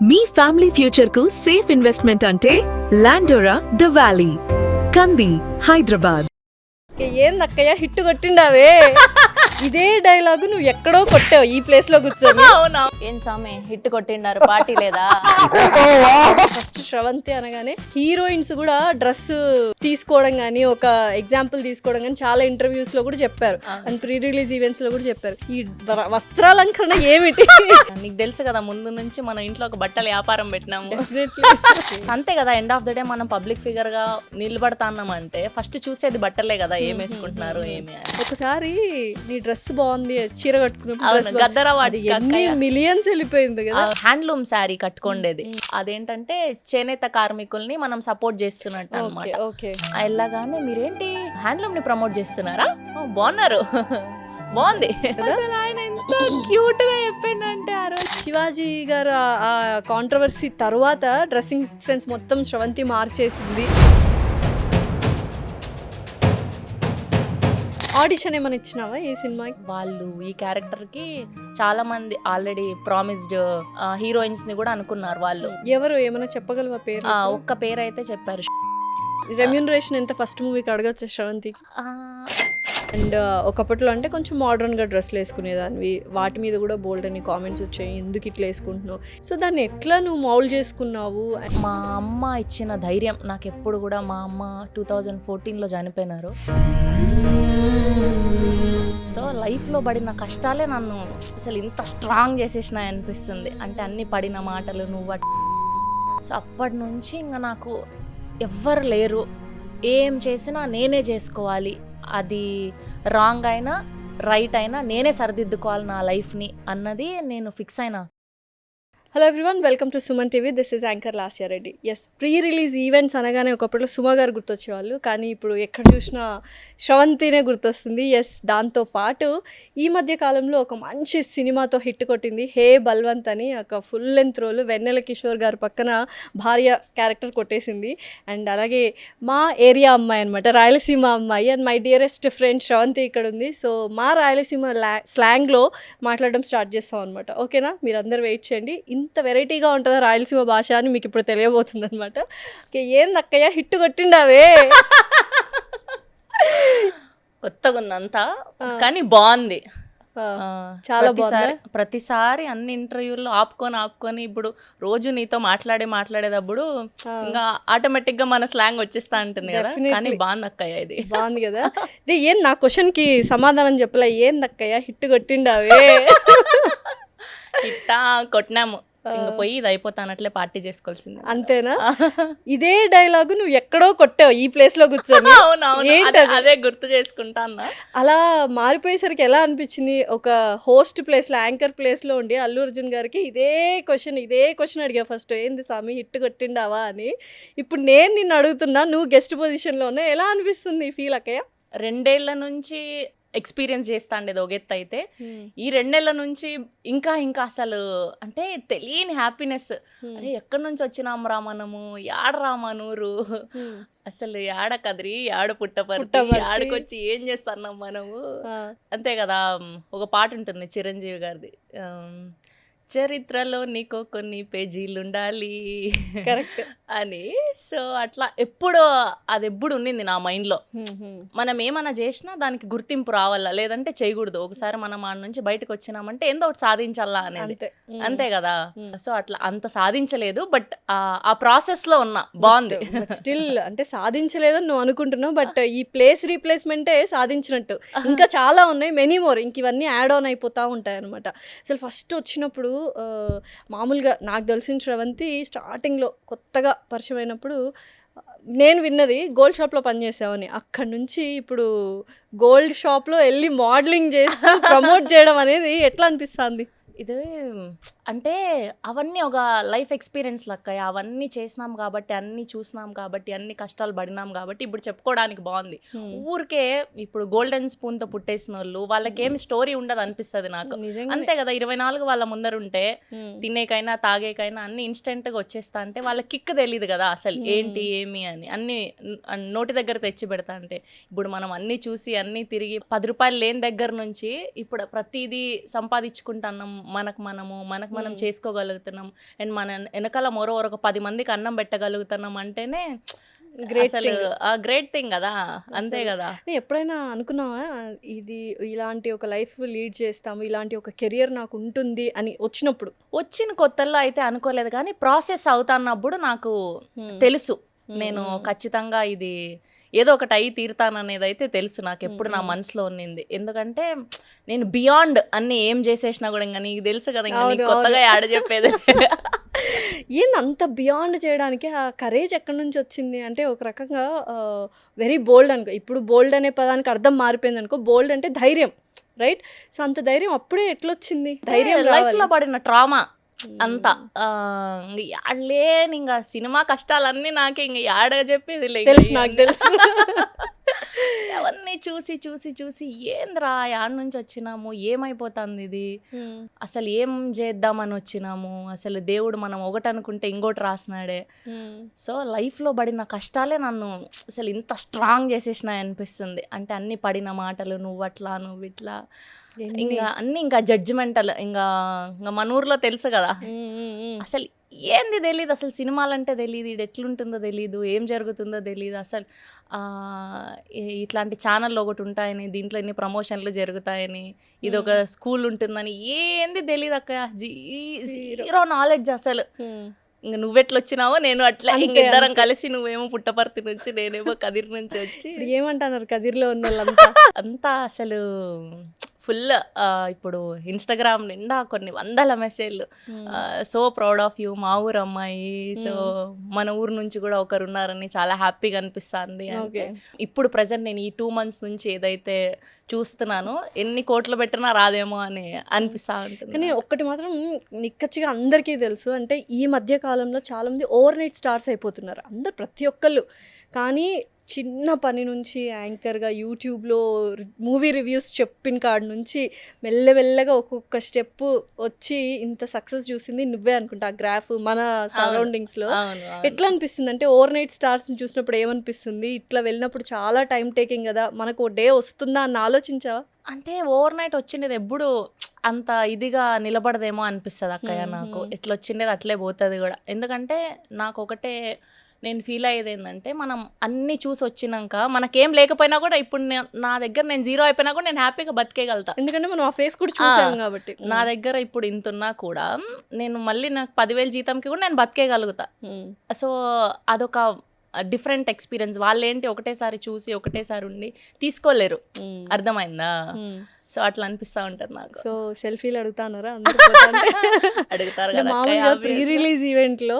మీ family future కు safe investment అంటే లాండోరా the valley, కంది, హైదరాబాద్. ఏందక్కయ్య హిట్ కొట్టిండావే ఇదే డైలాగు నువ్వు ఎక్కడో కొట్టావు ఈ ప్లేస్ లో కూర్చొని. అవునా? ఏం సామి హిట్ కొట్టిండారు, పార్టీ లేదా? ఫస్ట్ శ్రవంతి అనగానే హీరోయిన్స్ కూడా డ్రెస్ తీసుకోవడం గానీ, ఒక ఎగ్జాంపుల్ తీసుకోవడం గానీ చాలా ఇంటర్వ్యూస్ లో కూడా చెప్పారు అండ్ ప్రీ రిలీజ్ ఈవెంట్స్ లో కూడా చెప్పారు. ఈ వస్త్రాలంకరణ ఏమిటి? నీకు తెలుసు కదా, ముందు నుంచి మన ఇంట్లో ఒక బట్టల వ్యాపారం పెట్టినాము. అంతే కదా, ఎండ్ ఆఫ్ ద డే మనం పబ్లిక్ ఫిగర్ గా నిలబడతాన్నాం అంటే ఫస్ట్ చూసేది బట్టలే కదా, ఏం వేసుకుంటున్నారు ఏమి అని. ఒకసారి నీ డ్రెస్ బాగుంది, చీర కట్టుకున్నప్పుడు గద్దర మిలియన్స్ వెళ్ళిపోయింది కదా. హ్యాండ్లూమ్ శారీ కట్టుకోండేది. అదేంటంటే చేనేత కార్మికుల్ని మనం సపోర్ట్ చేస్తున్నట్టు అనమాట. వెళ్ళగానే మీరేంటి హ్యాండ్లూమ్ ని ప్రమోట్ చేస్తున్నారా, బాగున్నారు, బాగుంది. అసలు ఆయన ఎంత క్యూట్ గా చెప్పిండంటే ఆ రోజు. శివాజీ గారు ఆ కాంట్రవర్సీ తర్వాత డ్రెస్సింగ్ సెన్స్ మొత్తం శ్రవంతి మార్చేసింది. ఆడిషన్ ఏమైనా ఇచ్చినావా ఈ సినిమాకి? వాళ్ళు ఈ క్యారెక్టర్ కి చాలా మంది ఆల్రెడీ ప్రామిస్డ్ హీరోయిన్స్ ని కూడా అనుకున్నారు వాళ్ళు. ఎవరు ఏమైనా చెప్పగలవా పేరు? ఒక్క పేరు అయితే చెప్పారు. రెమ్యూనరేషన్ ఎంత ఫస్ట్ మూవీకి అడగచ్చు శ్రవంతి? అండ్ ఒకప్పట్లో అంటే కొంచెం మోడర్న్గా డ్రెస్లు వేసుకునేదానివి, వాటి మీద కూడా బోల్డ్ అని కామెంట్స్ వచ్చాయి, ఎందుకు ఇట్లా వేసుకుంటున్నావు. సో దాన్ని ఎట్లా నువ్వు మౌల్డ్ చేసుకున్నావు? మా అమ్మ ఇచ్చిన ధైర్యం నాకు ఎప్పుడు కూడా. మా అమ్మ 2014లో చనిపోయినారు. సో లైఫ్లో పడిన కష్టాలే నన్ను అసలు ఇంత స్ట్రాంగ్ చేసేసినాయి అనిపిస్తుంది. అంటే అన్ని పడిన మాటలు నువ్వు. సో అప్పటి నుంచి ఇంకా నాకు ఎవ్వరు లేరు, ఏం చేసినా నేనే చేసుకోవాలి, అది రాంగ్ అయినా రైట్ అయినా నేనే సరిదిద్దుకోవాలి నా లైఫ్ని అన్నది నేను ఫిక్స్ అయినా. Hello everyone, welcome to Suman TV. This is anchor Lasya Reddy. Yes, pre release events అనగానే ఒకప్పట్లో సుమ గారు గుర్తొచ్చేవాళ్ళు, కానీ ఇప్పుడు ఎక్కడ చూసినా శ్రవంతినే గుర్తొస్తుంది. ఎస్, దాంతోపాటు ఈ మధ్య కాలంలో ఒక మంచి సినిమాతో హిట్ కొట్టింది, హే బల్వంత్ అని. ఒక ఫుల్ లెంత్ రోల్, వెన్నెల కిషోర్ గారి పక్కన భార్య క్యారెక్టర్ కొట్టేసింది. అండ్ అలాగే మా ఏరియా అమ్మాయి అనమాట, రాయలసీమ అమ్మాయి. And my dearest friend Sravanthi ఇక్కడ ఉంది. సో మా రాయలసీమ స్లాంగ్లో మాట్లాడడం స్టార్ట్ చేస్తాం అనమాట. ఓకేనా? మీరు అందరు వెయిట్ చేయండి. ఇంత వెరైటీగా ఉంటుందా రాయలసీమ భాష అని మీకు ఇప్పుడు తెలియబోతుంది అనమాట. ఓకే, ఏందక్కయ్య హిట్ కొట్టిండావే? కొత్తగా ఉందంతా కానీ బాగుంది, చాలా ప్రతిసారి అన్ని ఇంటర్వ్యూల్లో ఆపుకొని ఇప్పుడు రోజు నీతో మాట్లాడేటప్పుడు ఇంకా ఆటోమేటిక్ గా మన స్లాంగ్ వచ్చేస్తా ఉంటుంది కదా. కానీ బాగుంది అక్కయ్య, ఇది బాగుంది కదా. ఇది ఏం నా క్వశ్చన్ కి సమాధానం చెప్పలే, ఏందక్కయ్య హిట్ కొట్టిండావే? ఇట్టా కొట్టినాము, ఇంక పోయి ఇది అయిపోతానట్లే పార్టీ చేసుకోవాల్సింది. అంతేనా? ఇదే డైలాగు నువ్వు ఎక్కడో కొట్టావు ఈ ప్లేస్ లో కూర్చొని. అదే గుర్తు చేసుకుంటా అన్నా. అలా మారిపోయేసరికి ఎలా అనిపించింది? ఒక హోస్ట్ ప్లేస్ లో, యాంకర్ ప్లేస్ లో ఉండి అల్లు అర్జున్ గారికి ఇదే క్వశ్చన్ అడిగా ఫస్ట్, ఏంది స్వామి హిట్ కొట్టిండావా అని. ఇప్పుడు నేను నిన్ను అడుగుతున్నా, నువ్వు గెస్ట్ పొజిషన్ లో ఉన్నా, ఎలా అనిపిస్తుంది ఫీల్ అక్కయ్య? 2 ఏళ్ల నుంచి ఎక్స్పీరియన్స్ చేస్తా ఉండేది ఒక ఎత్తు అయితే, ఈ 2 నెలల నుంచి ఇంకా అసలు అంటే తెలియని హ్యాపీనెస్. అరే ఎక్కడి నుంచి వచ్చినాం రా మనము, యాడరా మనూరు, అసలు యాడ కదిరి యాడ పుట్టపర్తి, యాడకొచ్చి ఏం చేస్తున్నాం మనము. అంతే కదా, ఒక పాట ఉంటుంది చిరంజీవి గారిది, చరిత్రలో నీకో కొన్ని పేజీలు ఉండాలి కరెక్ట్ అని. సో అట్లా అది ఎప్పుడు ఉండింది నా మైండ్లో. మనం ఏమన్నా చేసినా దానికి గుర్తింపు రావాలా, లేదంటే చేయకూడదు. ఒకసారి మనం ఆ నుంచి బయటకు వచ్చినామంటే ఏందో ఒకటి సాధించాలా అనేది. అంతే కదా. సో అట్లా అంత సాధించలేదు, బట్ ఆ ప్రాసెస్ లో ఉన్నా, బాగుంది. స్టిల్ అంటే సాధించలేదని నువ్వు అనుకుంటున్నావు, బట్ ఈ ప్లేస్ రీప్లేస్మెంటే సాధించినట్టు. ఇంకా చాలా ఉన్నాయి, మెనీ మోర్. ఇంక ఇవన్నీ యాడ్ ఆన్ అయిపోతూ ఉంటాయి అనమాట. అసలు ఫస్ట్ వచ్చినప్పుడు మామూలుగా నాకు తెలిసిన శ్రవంతి స్టార్టింగ్లో కొత్తగా పరిచయం అయినప్పుడు నేను విన్నది గోల్డ్ షాప్లో పనిచేసావని. అక్కడి నుంచి ఇప్పుడు గోల్డ్ షాప్లో వెళ్ళి మోడలింగ్ చేసి ప్రమోట్ చేయడం అనేది ఎట్లా అనిపిస్తుంది? ఇది అంటే అవన్నీ ఒక లైఫ్ ఎక్స్పీరియన్స్ లెక్క. అవన్నీ చేసినాం కాబట్టి, అన్నీ చూసినాం కాబట్టి, అన్ని కష్టాలు పడినాం కాబట్టి ఇప్పుడు చెప్పుకోవడానికి బాగుంది. ఊరికే ఇప్పుడు గోల్డెన్ స్పూన్తో పుట్టేసిన వాళ్ళు, వాళ్ళకేమి స్టోరీ ఉండదు అనిపిస్తుంది నాకు. అంతే కదా, 24 వాళ్ళ ముందరుంటే తినేకైనా తాగేకైనా అన్ని ఇన్స్టెంట్గా వచ్చేస్తా అంటే వాళ్ళకి కిక్ తెలియదు కదా అసలు ఏంటి ఏమి అని. అన్ని నోటి దగ్గర తెచ్చి పెడతా అంటే ఇప్పుడు మనం అన్నీ చూసి అన్నీ తిరిగి 10 రూపాయలు లేని దగ్గర నుంచి ఇప్పుడు ప్రతిదీ సంపాదించుకుంటున్నాం మనకు మనం చేసుకోగలుగుతున్నాం అండ్ మన వెనకాల మోరోవర్ ఒక 10 మందికి అన్నం పెట్టగలుగుతున్నాం అంటేనే అసలు గ్రేట్ థింగ్ కదా, అంతే కదా. ఎప్పుడైనా అనుకున్నావా ఇది ఇలాంటి ఒక లైఫ్ లీడ్ చేస్తాము, ఇలాంటి ఒక కెరియర్ నాకు ఉంటుంది అని వచ్చిన కొత్తల్లో అయితే అనుకోలేదు, కానీ ప్రాసెస్ అవుతున్నప్పుడు నాకు తెలుసు నేను ఖచ్చితంగా ఇది ఏదో ఒకటి అయి తీరుతాననేది అయితే తెలుసు నాకు, ఎప్పుడు నా మనసులో ఉన్నింది. ఎందుకంటే నేను బియాండ్ అన్ని ఏం చేసేసినా కూడా ఇంకా నీకు తెలుసు కదా, ఇంకా నీకు కొత్తగా యాడ్ చెప్పేది ఏంది అంత బియాండ్ చేయడానికి ఆ కరేజ్ ఎక్కడి నుంచి వచ్చింది అంటే ఒక రకంగా వెరీ బోల్డ్ అనుకో. ఇప్పుడు బోల్డ్ అనే పదానికి అర్థం మారిపోయింది అనుకో, బోల్డ్ అంటే ధైర్యం, రైట్? సో అంత ధైర్యం అప్పుడే ఎట్లొచ్చింది? ధైర్యం లైఫ్లో పడిన ట్రామా అంతా లేని ఇంకా సినిమా కష్టాలన్నీ నాకే ఇంకా యాడ చెప్పేది తెలుసు, నాకు తెలుసు. అవన్నీ చూసి చూసి చూసి ఏంద్రా యాడ్ నుంచి వచ్చినాము, ఏమైపోతుంది ఇది, అసలు ఏం చేద్దామని వచ్చినాము, అసలు దేవుడు మనం ఒకటి అనుకుంటే ఇంకోటి రాసినాడే. సో లైఫ్లో పడిన కష్టాలే నన్ను అసలు ఇంత స్ట్రాంగ్ చేసేసినాయి అనిపిస్తుంది. అంటే అన్ని పడిన మాటలు, నువ్వు అట్లా నువ్వు ఇట్లా, ఇంకా అన్ని ఇంకా జడ్జిమెంటల్. ఇంకా మన ఊర్లో తెలుసు కదా, అసలు ఏంది తెలీదు, అసలు సినిమాలంటే తెలియదు, ఇది ఎట్లుంటుందో తెలీదు, ఏం జరుగుతుందో తెలియదు, అసలు ఇట్లాంటి ఛానళ్ళు ఒకటి ఉంటాయని, దీంట్లో ఎన్ని ప్రమోషన్లు జరుగుతాయని, ఇది ఒక స్కూల్ ఉంటుందని ఏంది తెలియదు అక్క, జీరో నాలెడ్జ్ అసలు. ఇంక నువ్వెట్లొచ్చినావో నేను అట్లా, ఇంకిద్దరం కలిసి నువ్వేమో పుట్టపర్తి నుంచి నేనేమో కదిర్ నుంచి వచ్చి. ఏమంటున్నారు కదిర్లో ఉన్న వాళ్ళంతా? అంతా అసలు ఫుల్ ఇప్పుడు ఇన్స్టాగ్రామ్ నిండా కొన్ని వందల మెసేజ్లు, సో ప్రౌడ్ ఆఫ్ యూ, మా ఊరు అమ్మాయి, సో మన ఊరు నుంచి కూడా ఒకరు ఉన్నారని చాలా హ్యాపీగా అనిపిస్తుంది. అంటే ఇప్పుడు ప్రజెంట్ నేను ఈ 2 months నుంచి ఏదైతే చూస్తున్నానో ఎన్ని కోట్లు పెట్టినా రాదేమో అని అనిపిస్తూ ఉంటుంది. కానీ ఒక్కటి మాత్రం నిక్కచ్చిగా అందరికీ తెలుసు, అంటే ఈ మధ్య కాలంలో చాలామంది ఓవర్ నైట్ స్టార్స్ అయిపోతున్నారు అందరు, ప్రతి ఒక్కళ్ళు. కానీ చిన్న పని నుంచి యాంకర్గా యూట్యూబ్లో మూవీ రివ్యూస్ చెప్పిన కాడ నుంచి మెల్లమెల్లగా ఒక్కొక్క స్టెప్ వచ్చి ఇంత సక్సెస్ చూసింది నువ్వే అనుకుంటా. ఆ గ్రాఫ్ మన సరౌండింగ్స్లో ఎట్లా అనిపిస్తుంది? అంటే ఓవర్ నైట్ స్టార్స్ని చూసినప్పుడు ఏమనిపిస్తుంది? ఇట్లా వెళ్ళినప్పుడు చాలా టైం టేకింగ్ కదా, మనకు ఓ డే వస్తుందా అని ఆలోచించావా? అంటే ఓవర్ నైట్ వచ్చిండేది ఎప్పుడు అంత ఇదిగా నిలబడదేమో అనిపిస్తుంది అక్కయ్య నాకు. ఎట్లా వచ్చిండేది అట్లే పోతుంది కూడా. ఎందుకంటే నాకు ఒకటే నేను ఫీల్ అయ్యేది ఏంటంటే, మనం అన్నీ చూసి వచ్చినాక మనకేం లేకపోయినా కూడా ఇప్పుడు నా దగ్గర నేను 0 అయిపోయినా కూడా నేను హ్యాపీగా బతికేయగలుగుతా. ఎందుకంటే మనం ఆ ఫేస్ కూడా చూసాం కాబట్టి. నా దగ్గర ఇప్పుడు ఇంత ఉన్నా కూడా నేను మళ్ళీ నాకు 10,000 జీతంకి కూడా నేను బతికేయగలుగుతా. సో అదొక డిఫరెంట్ ఎక్స్పీరియన్స్. వాళ్ళేంటి ఒకటేసారి చూసి ఒకటేసారి ఉండి తీసుకోలేరు, అర్థమైందా? సో అట్లా అనిపిస్తూ ఉంటుంది నాకు. సో సెల్ఫీలు అడుగుతానారా? అడుగుతారు. మామూలుగా ప్రీ రిలీజ్ ఈవెంట్లో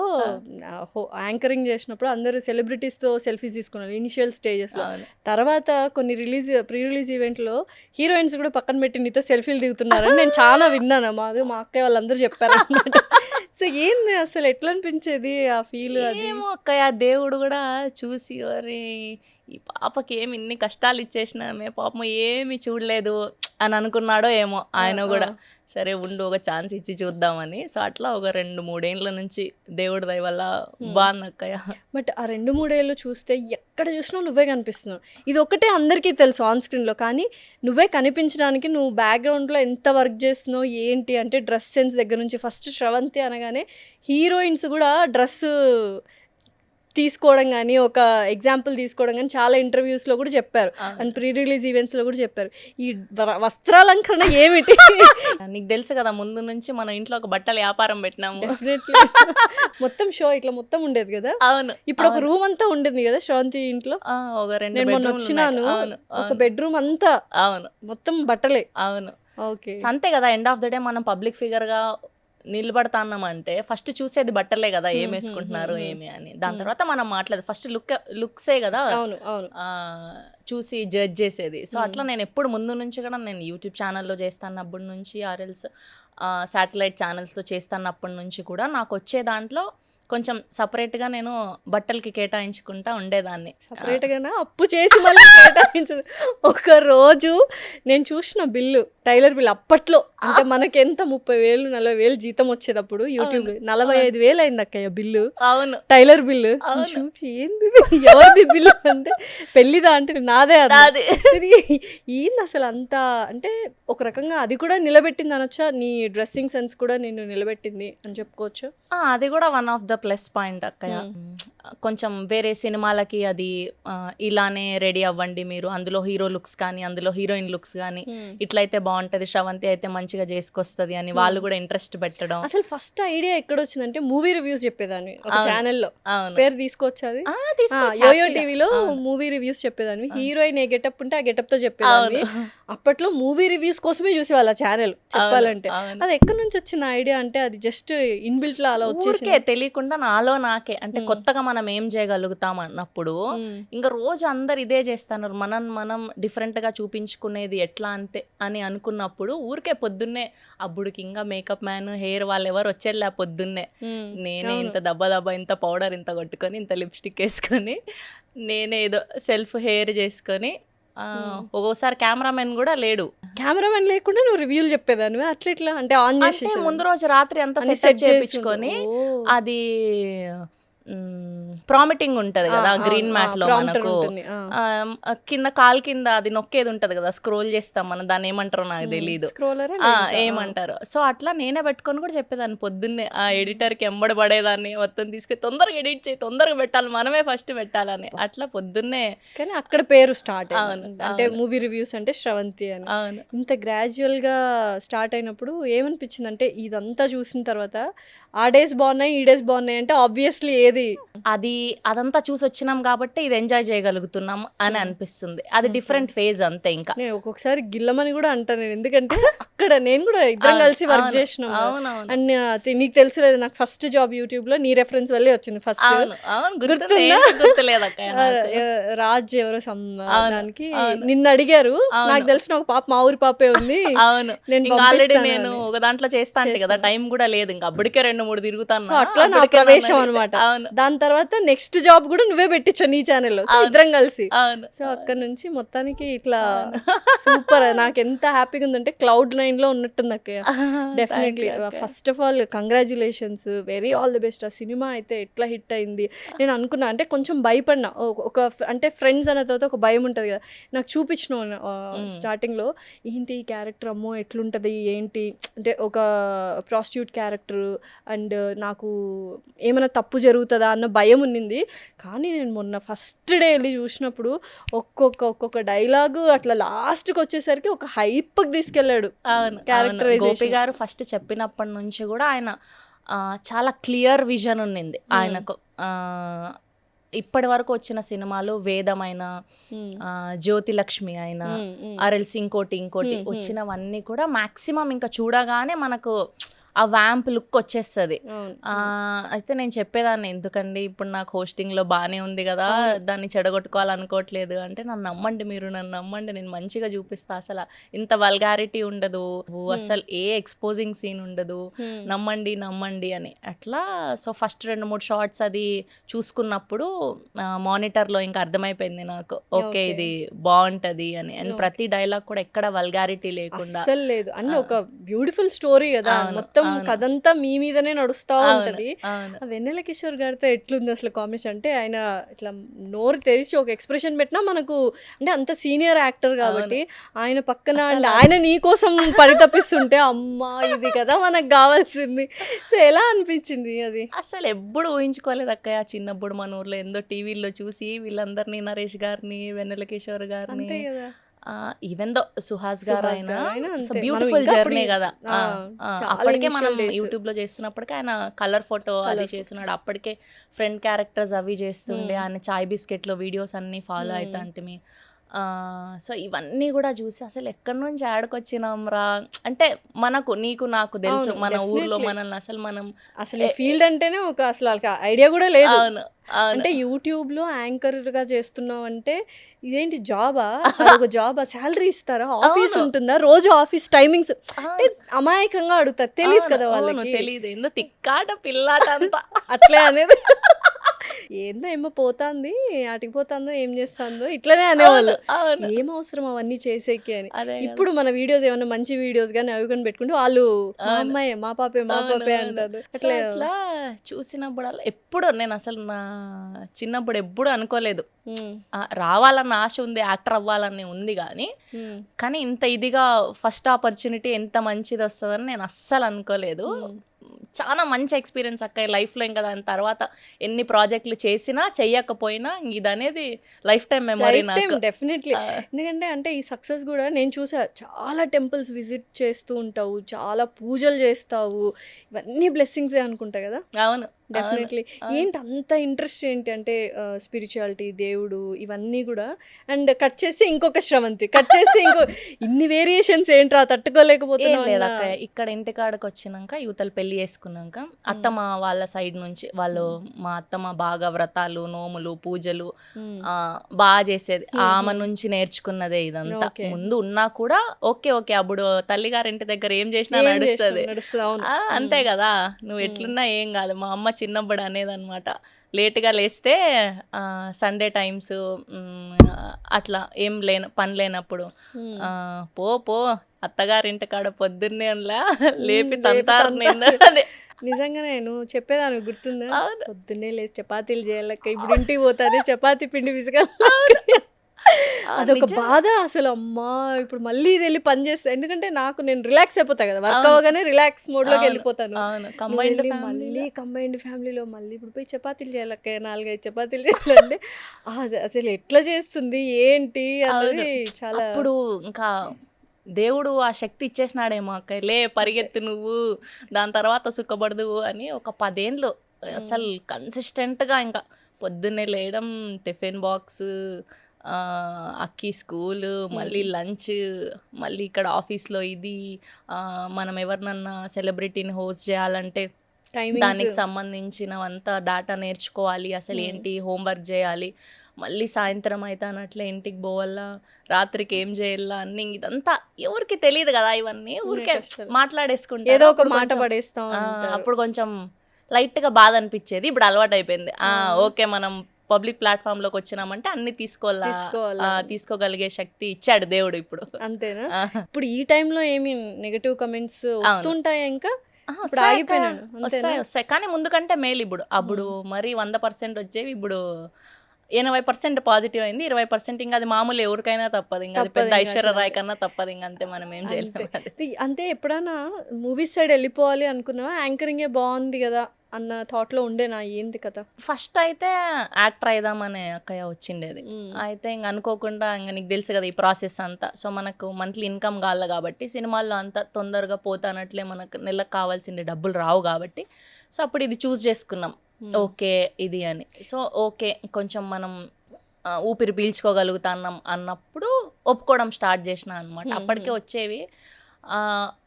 యాంకరింగ్ చేసినప్పుడు అందరూ సెలబ్రిటీస్తో సెల్ఫీస్ తీసుకున్నారు ఇనిషియల్ స్టేజెస్లో. తర్వాత కొన్ని ప్రీ రిలీజ్ ఈవెంట్లో హీరోయిన్స్ కూడా పక్కన పెట్టి నీతో సెల్ఫీలు దిగుతున్నారని నేను చాలా విన్నాను. మా అక్కయ్య వాళ్ళందరూ చెప్పారు అన్నమాట. సో ఏంది అసలు ఎట్లా అనిపించేది ఆ ఫీల్? ఏమో అక్కయ్య, దేవుడు కూడా చూసి ఒరే ఈ పాపకి ఏమి ఇన్ని కష్టాలు ఇచ్చేసినామే, పాపం ఏమి చూడలేదు అని అనుకున్నాడో ఏమో ఆయన కూడా. సరే ఉండు ఒక ఛాన్స్ ఇచ్చి చూద్దామని. సో అట్లా ఒక 2-3 ఏళ్ళ నుంచి దేవుడి దయ వల్ల బాగుంది అక్కయ్య. బట్ ఆ 2-3 ఏళ్ళు చూస్తే ఎక్కడ చూసినా నువ్వే కనిపిస్తున్నావు. ఇది ఒకటే అందరికీ తెలుసు ఆన్ స్క్రీన్లో, కానీ నువ్వే కనిపించడానికి నువ్వు బ్యాక్గ్రౌండ్లో ఎంత వర్క్ చేస్తున్నావు ఏంటి అంటే డ్రెస్ సెన్స్ దగ్గర నుంచి. ఫస్ట్ శ్రవంతి అనగానే హీరోయిన్స్ కూడా డ్రెస్ తీసుకోవడం కానీ, ఒక ఎగ్జాంపుల్ తీసుకోవడం కానీ చాలా ఇంటర్వ్యూస్లో కూడా చెప్పారు, అండ్ ప్రీ రిలీజ్ ఈవెంట్స్లో కూడా చెప్పారు. ఈ వస్త్రాలంకరణ ఏమిటి? నీకు తెలుసు కదా, ముందు నుంచి మన ఇంట్లో ఒక బట్టల వ్యాపారం పెట్టినాము. మొత్తం షో ఇట్లా మొత్తం ఉండేది కదా. అవును, ఇప్పుడు ఒక రూమ్ అంతా ఉండేది కదా శ్రవంతి ఇంట్లో. ఒక 2 నేను మొన్న వచ్చినాను, ఒక బెడ్రూమ్ అంతా అవును మొత్తం బట్టలే. అవును, ఓకే. అంతే కదా. ఎండ్ ఆఫ్ ద డే మనం పబ్లిక్ ఫిగర్గా నిలబడతాన్నామంటే ఫస్ట్ చూసేది బట్టలే కదా, ఏం వేసుకుంటున్నారు ఏమి అని. దాని తర్వాత మనం మాట్లాడేది ఫస్ట్ లుక్సే కదా చూసి జడ్జ్ చేసేది. సో అట్లా నేను ఎప్పుడు ముందు నుంచి కూడా నేను యూట్యూబ్ ఛానల్లో చేస్తానప్పటి నుంచి, ఆర్ఎల్స్ శాటిలైట్ ఛానల్స్లో చేస్తానప్పటి నుంచి కూడా నాకు వచ్చే దాంట్లో కొంచెం సపరేట్గా నేను బట్టలకి కేటాయించుకుంటా ఉండేదాన్ని. సపరేట్గానా అప్పు చేసి మళ్ళీ కేటాయించదు. ఒక రోజు నేను చూసిన బిల్లు, టైలర్ బిల్ అప్పట్లో అంటే మనకెంత 30,000 40,000 జీతం వచ్చేటప్పుడు యూట్యూబ్ 45,000 అయింది అక్కయ్య బిల్లు. అవును, టైలర్ బిల్లు. ఏంది ఎవరిది బిల్లు అంటే పెళ్లిదా అంటే నాదే. అది ఏంది అసలు అంత అంటే ఒక రకంగా అది కూడా నిలబెట్టింది అనొచ్చా? నీ డ్రెస్సింగ్ సెన్స్ కూడా నిన్ను నిలబెట్టింది అని చెప్పుకోవచ్చు. అది కూడా one of the plus point అక్కయ్య. కొంచెం వేరే సినిమాలకి అది ఇలానే రెడీ అవ్వండి మీరు, అందులో హీరో లుక్స్ కానీ అందులో హీరోయిన్ లుక్స్ కానీ ఇట్లయితే బాగుంటది, శ్రవంతి అయితే మంచిగా చేసుకొస్తుంది అని వాళ్ళు కూడా ఇంట్రెస్ట్ పెట్టడం. అసలు ఫస్ట్ ఐడియా ఎక్కడ వచ్చిందంటే మూవీ రివ్యూస్ చెప్పేదాన్ని ఒక ఛానల్లో. పేరు తీసుకోవచ్చు అది, యోయో టీవీలో మూవీ రివ్యూస్ చెప్పేదాన్ని. హీరోయిన్ ఏ గెటప్ ఉంటే ఆ గెటప్ తో చెప్పేదాన్ని. అప్పట్లో మూవీ రివ్యూస్ కోసమే చూసేవాళ్ళ ఛానల్ చెప్పాలంటే. అది ఎక్కడి నుంచి వచ్చిన ఐడియా అంటే అది జస్ట్ ఇన్బిల్ట్ లా అలా వచ్చేసి తెలియకుండా నాలో నాకే అంటే కొత్తగా మనం ఏం చేయగలుగుతాం అన్నప్పుడు ఇంకా రోజు అందరు ఇదే చేస్తున్నారు, మనం డిఫరెంట్ గా చూపించుకునేది ఎట్లా అంతే అని అనుకున్నప్పుడు ఊరికే పొద్దున్నే అప్పుడుకి ఇంకా మేకప్ మ్యాన్ హెయిర్ వాళ్ళు ఎవరు వచ్చేలా పొద్దున్నే నేనే ఇంత దబ్బ ఇంత పౌడర్ ఇంత కొట్టుకొని ఇంత లిప్స్టిక్ వేసుకొని నేనే ఏదో సెల్ఫ్ హెయిర్ చేసుకొని ఒక్కోసారి కెమెరామెన్ కూడా లేడు. కెమెరామెన్ లేకుండా నువ్వు రివ్యూలు చెప్పేదాన్ని అట్లా ఇట్లా అంటే ఆన్ చేసి ముందు రోజు రాత్రి అంతా సెట్ చేయించుకొని అది ప్రామిటింగ్ ఉంటది కదా గ్రీన్ మ్యాట్ లో మనకు కింద కాల్ కింద అది నొక్కేది ఉంటది కదా, స్క్రోల్ చేస్తాం మనం, దాన్ని ఏమంటారో నాకు తెలీదు, ఏమంటారు. సో అట్లా నేనే పెట్టుకొని కూడా చెప్పేదాన్ని పొద్దున్నే ఆ ఎడిటర్ కి ఎంబడి పడేదాన్ని, మొత్తం తీసుకొని తొందరగా ఎడిట్ చేయి, తొందరగా పెట్టాలి, మనమే ఫస్ట్ పెట్టాలని అట్లా పొద్దున్నే. కానీ అక్కడ పేరు స్టార్ట్ అంటే మూవీ రివ్యూస్ అంటే శ్రవంతి అని. ఇంత గ్రాడ్యువల్ గా స్టార్ట్ అయినప్పుడు ఏమనిపించింది అంటే ఇదంతా చూసిన తర్వాత ఆ డేస్ బాగున్నాయి ఈ డేస్ బాగున్నాయి అంటే ఆబ్వియస్లీ ఏది అది అదంతా చూసి వచ్చినాం కాబట్టి ఇది ఎంజాయ్ చేయగలుగుతున్నాం అని అనిపిస్తుంది. అది డిఫరెంట్ ఫేజ్ అంతే. ఇంకా నేను ఒక్కొక్కసారి గిల్లమని కూడా అంటాను నేను, ఎందుకంటే అక్కడ నేను కూడా ఇద్దరం కలిసి వర్క్ చేసినాం. అండ్ నీకు తెలుసులేదు నాకు ఫస్ట్ జాబ్ యూట్యూబ్ లో నీ రెఫరెన్స్ వల్లే వచ్చింది ఫస్ట్. రాజ్ ఎవరో దానికి నిన్ను అడిగారు, నాకు తెలిసిన ఒక పాప మా ఊరి పాపే ఉంది. అవును, ఆల్రెడీ నేను ఒక దాంట్లో చేస్తాను కదా, టైం కూడా లేదు ఇంకా, అప్పటికే 2-3 తిరుగుతాను. అట్లా నా ప్రవేశం అనమాట. దాని తర్వాత నెక్స్ట్ జాబ్ కూడా నువ్వే పెట్టించావు నీ ఛానల్లో ఇద్దరం కలిసి. సో అక్కడ నుంచి మొత్తానికి ఇట్లా సూపర్. నాకు ఎంత హ్యాపీగా ఉందంటే Cloud9 లో ఉన్నట్టుంది అక్కయ్య. Definitely first of all congratulations, very all the best. ఆ సినిమా అయితే ఎట్లా హిట్ అయింది నేను అనుకున్నా. అంటే కొంచెం భయపడినా, ఒక అంటే ఫ్రెండ్స్ అన్న తర్వాత ఒక భయం ఉంటుంది కదా, నాకు చూపించిన స్టార్టింగ్ లో ఏంటి ఈ క్యారెక్టర్, అమ్మో ఎట్లుంటది ఏంటి అంటే ఒక ప్రాస్టిట్యూట్ క్యారెక్టర్ అండ్ నాకు ఏమైనా తప్పు జరుగుతుందా అన్న భయం ఉన్నింది. కానీ నేను మొన్న ఫస్ట్ డే వెళ్ళి చూసినప్పుడు ఒక్కొక్క డైలాగు అట్లా లాస్ట్కి వచ్చేసరికి ఒక హైప్కి తీసుకెళ్ళాడు క్యారెక్టర్. గోపి గారు ఫస్ట్ చెప్పినప్పటి నుంచి కూడా ఆయన చాలా క్లియర్ విజన్ ఉన్నింది ఆయనకు. ఇప్పటి వరకు వచ్చిన సినిమాలు వేదమైన, జ్యోతిలక్ష్మి అయినా, ఆర్ఎల్సి ఇంకోటి వచ్చినవన్నీ కూడా మాక్సిమం ఇంకా చూడగానే మనకు ఆ వ్యాంప్ లుక్ వచ్చేస్తుంది. అయితే నేను చెప్పేదాన్ని, ఎందుకండి ఇప్పుడు నాకు హోస్టింగ్లో బాగానే ఉంది కదా, దాన్ని చెడగొట్టుకోవాలనుకోవట్లేదు అంటే, నన్ను నమ్మండి, మీరు నన్ను నమ్మండి, నేను మంచిగా చూపిస్తా, అసలు ఇంత వల్గారిటీ ఉండదు, అసలు ఏ ఎక్స్పోజింగ్ సీన్ ఉండదు, నమ్మండి అని అట్లా. సో ఫస్ట్ 2-3 షార్ట్స్ అది చూసుకున్నప్పుడు మానిటర్లో ఇంకా అర్థమైపోయింది నాకు, ఓకే ఇది బాగుంటది అని. అండ్ ప్రతి డైలాగ్ కూడా ఎక్కడ వల్గారిటీ లేకుండా లేదు అన్న ఒక బ్యూటిఫుల్ స్టోరీ కదా, మొత్తం కథంతా మీ మీదనే నడుస్తూ ఉంటది. వెన్నెల కిషోర్ గారితో ఎట్లుంది అసలు కాంబినేషన్ అంటే, ఆయన ఇట్లా నోరు తెరిచి ఒక ఎక్స్ప్రెషన్ పెట్టినా మనకు అంటే అంత సీనియర్ యాక్టర్ కాబట్టి ఆయన పక్కన ఆయన నీ కోసం పరితపిస్తుంటే అమ్మా ఇది కదా మనకు కావాల్సింది. సో ఎలా అనిపించింది అది? అసలు ఎప్పుడు ఊహించుకోలేదు అక్కయ్య. చిన్నప్పుడు మన ఊర్లో ఎందో టీవీలో చూసి వీళ్ళందరినీ, నరేష్ గారిని, వెన్నెల కిషోర్ గారిని, ఈవెన్ దో సుహాస్ గారు అయినా బ్యూటిఫుల్ జర్నీ కదా. అప్పటికే మనం యూట్యూబ్ లో చేస్తున్నప్పటికే ఆయన కలర్ ఫోటో అది చేస్తున్నాడు, అప్పటికే ఫ్రెండ్ క్యారెక్టర్స్ అవి చేస్తుండే, ఆయన చాయ్ బిస్కెట్ లో వీడియోస్ అన్ని ఫాలో అవుతా అంటే సో ఇవన్నీ కూడా చూసి అసలు ఎక్కడి నుంచి ఆడకొచ్చినాం రా, అంటే మనకు నీకు నాకు తెలుసు అవును, మన ఊర్లో definitely. మనల్ని అసలు మనం అసలు ఈ ఫీల్డ్ అంటేనే ఒక అసలు వాళ్ళకి ఐడియా కూడా లేదు. అవును అవును అంటే యూట్యూబ్లో యాంకర్గా చేస్తున్నావు అంటే ఇదేంటి జాబా, అదొక జాబా, శాలరీ ఇస్తారా, ఆఫీస్ అవును. ఉంటుందా, రోజు ఆఫీస్ టైమింగ్స్ ఆ, అమాయకంగా అడుగుతారు, తెలియదు కదా అవును, వాళ్ళకి. తెలియదు ఏందో తిక్కాట పిల్లాట అంతా అట్లే అనేది ఏందో ఏమో పోతాంది, అటుకి పోతాందో ఏం చేస్తాందో ఇట్లనే అనేవాళ్ళు. అవును ఏం అవసరం అవన్నీ చేసేకి అని. అదే కదా. ఇప్పుడు మన వీడియోస్ ఏమన్నా మంచి వీడియోస్ కానీ అవి కానీ పెట్టుకుంటే వాళ్ళు మా అవును. అమ్మాయి, మా పాపే, మా అవును, పాపే అవును. అంటారు. సో అట్లే అట్లా చూసినప్పుడల్లా ఎప్పుడు నేను అసలు నా చిన్నప్పుడు ఎప్పుడు అనుకోలేదు ఉమ్, రావాలన్న ఆశ ఉంది, యాక్టర్ అవ్వాలని ఉంది కానీ ఉమ్, కానీ ఇంత ఇదిగా ఫస్ట్ ఆపర్చునిటీ ఎంత మంచిది వస్తుందని నేను అస్సలు అనుకోలేదు. చాలా మంచి ఎక్స్పీరియన్స్ అక్క లైఫ్లో. ఇంకా దాని తర్వాత ఎన్ని ప్రాజెక్టులు చేసినా చెయ్యకపోయినా ఇది అనేది life time memory life time నాకు. డెఫినెట్లీ. ఆ, ఎందుకంటే అంటే ఈ సక్సెస్ కూడా నేను చూసా, చాలా టెంపుల్స్ విజిట్ చేస్తూ ఉంటావు, చాలా పూజలు చేస్తావు, ఇవన్నీ బ్లెస్సింగ్సే అనుకుంటా కదా. అవును డెఫినెట్లీ. ఏంటి అంత ఇంట్రెస్ట్ ఏంటి అంటే స్పిరిచువాలిటీ, దేవుడు ఇవన్నీ కూడా. అండ్ కట్ చేస్తే ఇంకొక శ్రవంతి, కట్ చేస్తే ఇంకో ఇన్ని వేరియేషన్స్ ఏంట్రా ఏం తట్టుకోలేకపోతున్నావు లేదు అన్న. అక్క, ఇక్కడ ఇంటికాడకి వచ్చినాక యువతలు పెళ్లి చేసుకున్నాక అత్తమ్మ వాళ్ళ సైడ్ నుంచి వాళ్ళు, మా అత్తమ్మ బాగా వ్రతాలు, నోములు, పూజలు మ్మ్. బాగా చేసేది. ఆమె నుంచి నేర్చుకున్నదే ఇదంతా. Okay. ముందు ఉన్నా కూడా ఓకే ఓకే అప్పుడు తల్లిగారింటి దగ్గర ఏం చేసినా ఏం నడుస్తుంది. చేసినా నడుస్తుంది, అవును. అంతే కదా, నువ్వు ఎట్లున్నా ఏం కాదు. మా అమ్మ చిన్నప్పుడు అనేది అనమాట, లేట్గా లేస్తే సండే టైమ్స్ అట్లా ఏం పని లేనప్పుడు మ్మ్. పో పో అత్తగారింటి కాడ పొద్దున్నే ఉన్నా లేపి లేపి తంతారు తంతారు. నేను. అదే నిజంగానే నువ్వు చెప్పేదాన్ని గుర్తుందా, అవును. పొద్దున్నే లేచి చపాతీలు చేయాలక్క, ఇప్పుడు ఇంటికి పోతానే చపాతీ పిండి విసగాలి. అదొక నిజం. బాధ అసలు. అమ్మా ఇప్పుడు మళ్ళీ ఇది వెళ్ళి పని చేస్తా, ఎందుకంటే నేను రిలాక్స్ అయిపోతా కదా, వర్క్ అవును. అవ్వగానే రిలాక్స్ మోడ్ లోకి అవును, వెళ్ళిపోతాను. అవును. నువ్వు కంబైన్డ్ వెళ్ళి ఫ్యామిలీ మళ్ళీ కంబైన్డ్ ఫ్యామిలీలో మళ్ళీ ఇప్పుడు పోయి చపాతీలు చేయాలక్క, 4-5 చపాతీలు చేయాలంటే అది అసలు ఎట్లా చేస్తుంది ఏంటి అన్నది చాలా. అప్పుడు ఇంకా దేవుడు ఆ శక్తి ఇచ్చేసినాడేమో అక్క, లే పరిగెత్తు నువ్వు, దాని తర్వాత సుఖపడదు అని. ఒక 10 ఏండ్లు అసలు కన్సిస్టెంట్గా ఇంకా పొద్దున్నే లేయడం, టిఫిన్ బాక్స్, అక్కి స్కూల్, మళ్ళీ లంచ్, మళ్ళీ ఇక్కడ ఆఫీస్లో ఇది, మనం ఎవరినన్నా సెలబ్రిటీని హోస్ట్ చేయాలంటే దానికి టైమింగ్స్ సంబంధించినవంతా డాటా నేర్చుకోవాలి, అసలు ఏంటి హోంవర్క్ చేయాలి, మళ్ళీ సాయంత్రం అయితే అన్నట్లే ఇంటికి పోవాలా, రాత్రికి ఏం చేయాలా అన్ని. ఇదంతా ఎవరికి తెలియదు కదా, ఇవన్నీ ఊరికే అసలు మాట్లాడేసుకుంటారు. ఏదో ఒక అప్పుడు మాట కొంచెం పడేస్తా ఉంటారు. అప్పుడు కొంచెం లైట్గా బాధ అనిపించేది. ఇప్పుడు అలవాటు అయిపోయింది. ఓకే మనం పబ్లిక్ ప్లాట్ఫామ్లోకి వచ్చినామంటే అన్ని తీసుకోవాలా. తీసుకోగలిగే శక్తి ఇచ్చాడు దేవుడు ఇప్పుడు. అంతేనా. ఆ, ఇప్పుడు ఈ టైంలో ఏమి నెగటివ్ కమెంట్స్ వస్తుంటాయా ఇంకా? ఇప్పుడు వస్తాయి అక్క, ఆగిపోయినాను అంతేనా. వస్తాయి కానీ ముందు కంటే మేలు ఇప్పుడు. అప్పుడు మరి 100% వచ్చేవి, ఇప్పుడు 80% పాజిటివ్ అయింది, 20% ఇంకా అది మామూలు, ఎవరికైనా తప్పదు. ఇంకా అది తప్పదు పెద్ద ఇంకా ఐశ్వర్య అట్లా రాయ్ కన్నా తప్పదు, ఇంకా అంతే, మనం ఏం చేయలేము. అది అంటే ఎప్పుడైనా మూవీస్ సైడ్ వెళ్ళిపోవాలి అనుకున్నావా, యాంకరింగే బాగుంది కదా అన్న థాట్ లో ఉండేనా, ఏంది కదా? ఫస్ట్ అయితే యాక్టర్ అయిదామనే అక్కయ్య వచ్చిండేది. అయితే ఇంక అనుకోకుండా, ఇంకా నీకు తెలుసు కదా ఈ ప్రాసెస్ అంతా. సో మనకు మంత్లీ ఇన్కమ్ కావాలి కాబట్టి, సినిమాల్లో అంత తొందరగా పోతానట్లే మనకు నెలకు కావాల్సిన డబ్బులు రావు కాబట్టి, సో అప్పుడు ఇది చూస్ చేసుకున్నాం, ఓకే ఇది అని. సో ఓకే కొంచెం మనం ఊపిరి పీల్చుకోగలుగుతాం అన్నప్పుడు ఒప్పుకోవడం స్టార్ట్ చేసిన అనమాట. అప్పటికే వచ్చేవి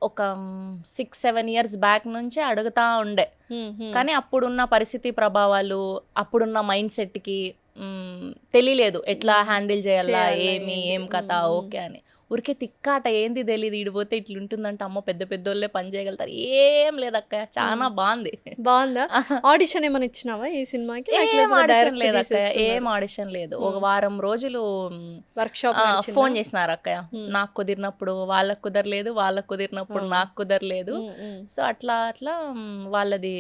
ఒక 6-7 ఇయర్స్ బ్యాక్ నుంచే అడుగుతా ఉండే. కానీ అప్పుడున్న పరిస్థితి ప్రభావాలు, అప్పుడున్న మైండ్ సెట్కి తెలియలేదు ఎట్లా హ్యాండిల్ చేయాలా, ఏం కథ ఓకే అని. ఊరికే తిక్కాట, ఏంది తెలీదు, ఇడిపోతే ఇట్లుంటుందంటే అమ్మో పెద్ద పెద్దోళ్ళే పని చేయగలుగుతారు. ఏం లేదక్క, చాలా బాగుంది. బాగుందా? ఆడిషన్ ఏమైనా ఇచ్చినావా ఈ సినిమాకి? ఏం ఆడిషన్ లేదక్క, ఏం ఆడిషన్ లేదు. ఒక వారం రోజులు వర్క్ షాప్ ఫోన్ చేసినారు అక్కయ్య, నాకు కుదిరినప్పుడు వాళ్ళకు కుదరలేదు, వాళ్ళకు కుదిరినప్పుడు నాకు కుదరలేదు. సో అట్లా అట్లా వాళ్ళది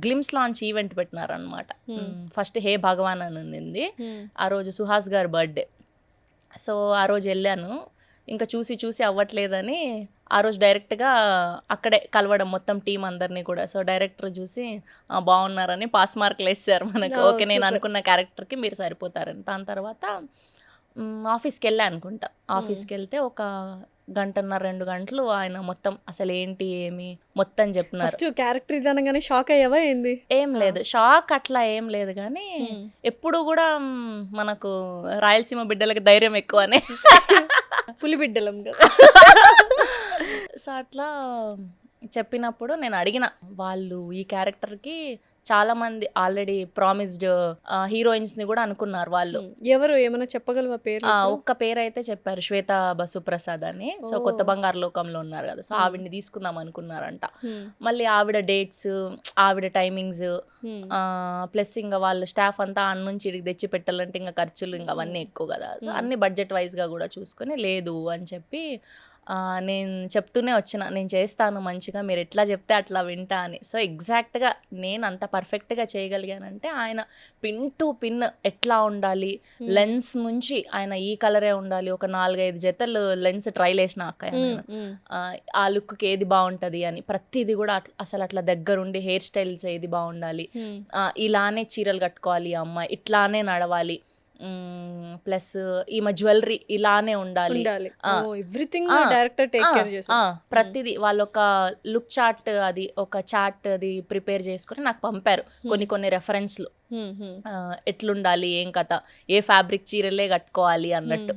గ్లిమ్స్ లాంచ్ ఈవెంట్ పెట్టినారు అనమాట. ఫస్ట్ హే భగవాన్ అని ఉంది, ఆ రోజు సుహాస్ గారి బర్త్డే. సో ఆ రోజు వెళ్ళాను, ఇంకా చూసి అవ్వట్లేదని ఆ రోజు డైరెక్ట్గా అక్కడే కలవడం మొత్తం టీం అందరినీ కూడా. సో డైరెక్టర్ చూసి బాగున్నారని పాస్ మార్కులు వేసారు మనకు. ఓకే నేను అనుకున్న క్యారెక్టర్కి మీరు సరిపోతారని. దాని తర్వాత ఆఫీస్కి వెళ్ళా అనుకుంటా. ఆఫీస్కి వెళ్తే ఒక గంటన్నర 2 గంటలు ఆయన మొత్తం అసలు ఏంటి ఏమి మొత్తం చెప్తున్నారు. ఫస్ట్ క్యారెక్టర్ ఇది అనగానే షాక్ అయ్యావా ఏంది? ఏం లేదు, షాక్ అట్లా ఏం లేదు, కానీ ఎప్పుడు కూడా మనకు రాయలసీమ బిడ్డలకి ధైర్యం ఎక్కువనే. పులి బిడ్డలం కదా. సో అట్లా చెప్పినప్పుడు నేను అడిగిన, వాళ్ళు ఈ క్యారెక్టర్కి చాలా మంది ఆల్రెడీ ప్రామిస్డ్ హీరోయిన్స్ ని కూడా అనుకున్నారు వాళ్ళు. ఎవరు ఏమైనా చెప్పగలవా పేరు? ఒక్క పేరు అయితే చెప్పారు, శ్వేత బసుప్రసాద్ అని. సో కొత్త బంగారు లోకంలో ఉన్నారు కదా, సో ఆవిడని తీసుకుందాం అనుకున్నారంట. మళ్ళీ ఆవిడ డేట్స్, ఆవిడ టైమింగ్స్, ప్లస్ ఇంకా వాళ్ళు స్టాఫ్ అంతా అన్న నుంచి ఇడికి తెచ్చి పెట్టాలంటే ఇంకా ఖర్చులు ఇంకా అవన్నీ ఎక్కువ కదా. సో అన్ని బడ్జెట్ వైజ్ గా కూడా చూసుకొని లేదు అని చెప్పి నేను చెప్తూనే వచ్చిన, నేను చేస్తాను మంచిగా, మీరు ఎట్లా చెప్తే అట్లా వింటా అని. సో ఎగ్జాక్ట్గా నేను అంత పర్ఫెక్ట్గా చేయగలిగానంటే ఆయన పిన్ టు పిన్ ఎట్లా ఉండాలి, లెన్స్ నుంచి ఆయన ఈ కలరే ఉండాలి, ఒక 4-5 జతలు లెన్స్ ట్రైల్ వేసిన అక్క ఆ లుక్కి ఏది బాగుంటుంది అని ప్రతిదీ కూడా అసలు అట్లా దగ్గరుండి హెయిర్ స్టైల్స్ ఏది బాగుండాలి, ఇలానే చీరలు కట్టుకోవాలి అమ్మాయి, ఇట్లానే నడవాలి, ప్లస్ ఈమె జ్యువెలరీ ఇలానే ఉండాలి, ఎవ్రీథింగ్ డైరెక్టర్ టేక్ కేర్ చేస్తారు. ప్రతిదీ వాళ్ళు ఒక లుక్ చార్ట్, అది ఒక చార్ట్ అది ప్రిపేర్ చేసుకుని నాకు పంపారు కొన్ని రెఫరెన్స్లు, ఎట్లుండాలి, ఏం కథ, ఏ ఫ్యాబ్రిక్ చీరలే కట్టుకోవాలి అన్నట్టు.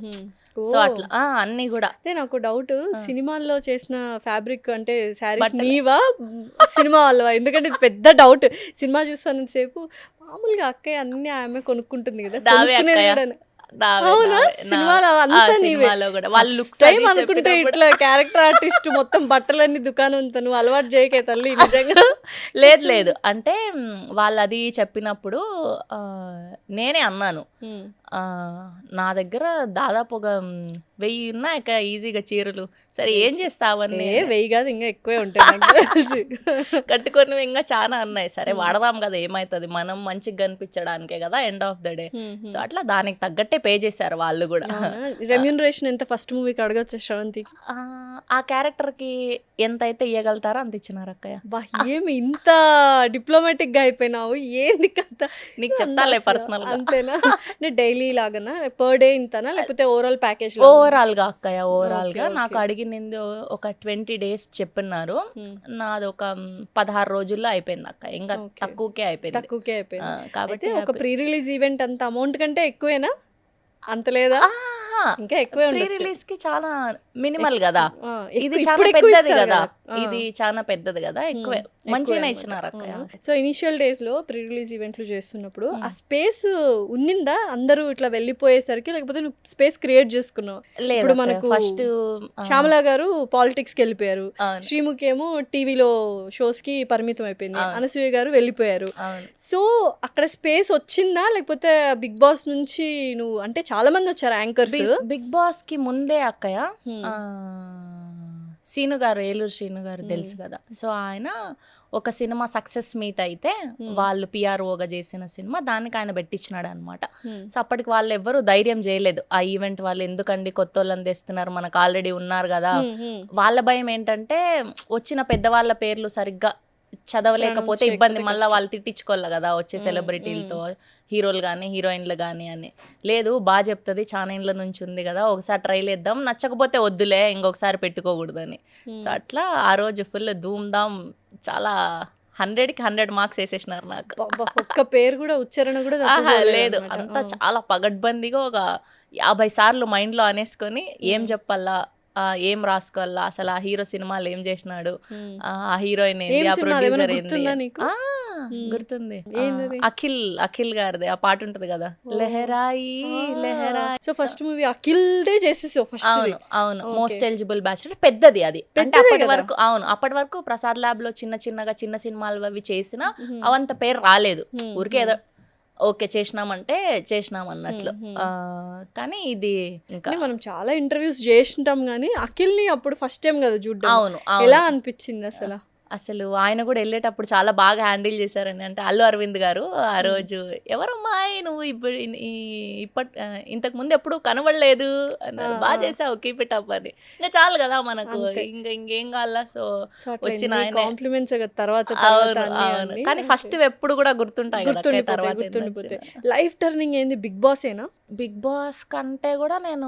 సో అట్లా అన్ని కూడా. నాకు డౌట్, సినిమాల్లో చేసిన ఫ్యాబ్రిక్ అంటే శారీస్ నీవా సినిమా వాళ్ళవా? ఎందుకంటే ఇది పెద్ద డౌట్. సినిమా చూస్తానంత సేపు మామూలుగా అక్కయ్య అన్ని ఆమె కొనుక్కుంటుంది కదా, ఇట్లా క్యారెక్టర్ ఆర్టిస్ట్ మొత్తం బట్టలన్నీ దుకాణం తను అలవాటు చేయకే తల్లి నిజంగా. లేదు అంటే వాళ్ళు అది చెప్పినప్పుడు నేనే అన్నాను, నా దగ్గర దాదాపు ఒక 1000 ఉన్నాయి ఈజీగా చీరలు, సరే ఏం చేస్తావన్నీ, 1000 కాదు ఇంకా ఎక్కువే ఉంటాయి కట్టుకొని ఇంకా చాలా ఉన్నాయి, సరే వాడదాం కదా ఏమవుతుంది, మనం మంచిగా కనిపించడానికే కదా end of the day. So అట్లా దానికి తగ్గట్టే పే చేశారు వాళ్ళు కూడా. రెమ్యూనరేషన్ ఎంత ఫస్ట్ మూవీకి అడగచ్చు శ్రవంతి? ఆ క్యారెక్టర్ కి ఎంత అయితే ఇవ్వగలుగుతారో అంత ఇచ్చినారు అక్కయ్య. ఏమి ఇంత డిప్లొమాటిక్ గా అయిపోయినావు, ఏంది కథ? నీకు చెప్తాలే పర్సనల్. అంతేనా? డైలీ లాగానా, పర్ డే ఇంతనా, లేకపోతే ఓవరాల్ ప్యాకేజ్? ఓవరాల్ గా అక్కయ్య, ఓవరాల్ గా నాకు అడిగినది ఒక 20 days చెప్పినారు, నాది ఒక 16 రోజుల్లో అయిపోయింది అక్క, ఇంకా తక్కువకే అయిపోయింది. కాబట్టి ఒక ప్రీ రిలీజ్ ఈవెంట్ అంత అమౌంట్ కంటే ఎక్కువేనా? అంత లేదా? ఇంకా ఎక్కువే. ప్రీ రిలీజ్ కి చాలా మినిమల్ కదా, ఇది చాలా పెద్దది కదా, ఇది చాలా పెద్దది కదా, ఎక్కువే మంచిగానే ఇచ్చినారు అక్క. సో ఇనిషియల్ డేస్ లో ప్రీ రిలీజ్ ఈవెంట్లు చేస్తున్నప్పుడు ఆ స్పేస్ ఉన్నిందా అందరూ ఇట్లా వెళ్ళిపోయేసరికి, లేకపోతే నువ్వు స్పేస్ క్రియేట్ చేసుకున్నావు? ఇప్పుడు మనకు ఫస్ట్ శ్యామలా గారు పాలిటిక్స్ కి వెళ్ళిపోయారు, శ్రీముఖి ఏమో టీవీలో షోస్ కి పరిమితం అయిపోయింది, అనసూయ గారు వెళ్ళిపోయారు. సో అక్కడ స్పేస్ వచ్చిందా, లేకపోతే బిగ్ బాస్ నుంచి నువ్వు, అంటే చాలా మంది వచ్చారు యాంకర్స్ బిగ్ బాస్ కి ముందే అక్కయ్య, శ్రీను గారు, ఏలూరు శ్రీను గారు తెలుసు కదా, సో ఆయన ఒక సినిమా సక్సెస్ మీట్ అయితే వాళ్ళు పిఆర్ఓగా చేసిన సినిమా, దానికి ఆయన పెట్టించినాడు అనమాట. సో అప్పటికి వాళ్ళు ఎవ్వరు ధైర్యం చేయలేదు, ఆ ఈవెంట్ వాళ్ళు ఎందుకండి కొత్త వాళ్ళని తెస్తున్నారు, మనకు ఆల్రెడీ ఉన్నారు కదా. వాళ్ళ భయం ఏంటంటే వచ్చిన పెద్దవాళ్ళ పేర్లు సరిగ్గా చదవలేకపోతే ఇబ్బంది, మళ్ళీ వాళ్ళు తిట్టించుకోవాలి కదా వచ్చే సెలబ్రిటీలతో, హీరోలు కానీ హీరోయిన్లు కానీ అని. లేదు బాగా చెప్తుంది, చాలా ఇండ్ల నుంచి ఉంది కదా, ఒకసారి ట్రైల్ చేద్దాం, నచ్చకపోతే వద్దులే ఇంకొకసారి పెట్టుకోకూడదని. సో అట్లా ఆ రోజు ఫుల్ ధూమ్ ధామ్, చాలా 100కి 100 మార్క్స్ వేసేసినారు నాకు. ఒక్క పేరు కూడా ఉచ్చారణ కూడా లేదు, అంతా చాలా పగడ్బందీగా ఒక 50 సార్లు మైండ్లో అనేసుకొని ఏం చెప్పాలా, ఏం రాసుకోవాలా, అసలు ఆ హీరో సినిమాలు ఏం చేసినాడు, ఆ హీరోయిన్ ఏంది, ఆ ప్రొడ్యూసర్ ఏంది. గుర్తుంది, అఖిల్ గారిది ఆ పాట ఉంటది కదా, లెహరాయి లెహరాయి. సో ఫస్ట్ మూవీ అఖిల్ దే చేసేసావు ఫస్ట్? అవును, మోస్ట్ ఎలిజిబుల్ బ్యాచులర్, పెద్దది అది. అంటే అప్పటి వరకు అప్పటి వరకు ప్రసాద్ ల్యాబ్ లో చిన్న సినిమాలు అవి చేసినా అవంత పేరు రాలేదు, ఊరికే ఏదో ఓకే చేసినామంటే చేసినాం అన్నట్లు. కానీ ఇది ఇంకా మనం చాలా ఇంటర్వ్యూస్ చేసింటాం కానీ అఖిల్ని అప్పుడు ఫస్ట్ టైం కదా చూడ్డం. అవును, ఎలా అనిపించింది అసలు ఆయన కూడా వెళ్ళేటప్పుడు చాలా బాగా హ్యాండిల్ చేశారని. అంటే అల్లు అరవింద్ గారు ఆ రోజు, ఎవరమ్మా నువ్వు ఇంతకు ముందు ఎప్పుడు కనబడలేదు అన్నారు, బాగా చేసావు కీప్ ఇట్ అప్ అని. ఇంకా చాలు కదా మనకు, ఇంకేం కావాలా. సో వచ్చిన కాంప్లిమెంట్స్ తర్వాత. కానీ ఫస్ట్ ఎప్పుడు కూడా గుర్తుంటాయి కదా తర్వాత. లైఫ్ టర్నింగ్ ఏంది బిగ్ బాస్ ఏనా? బిగ్ బాస్ కంటే కూడా నేను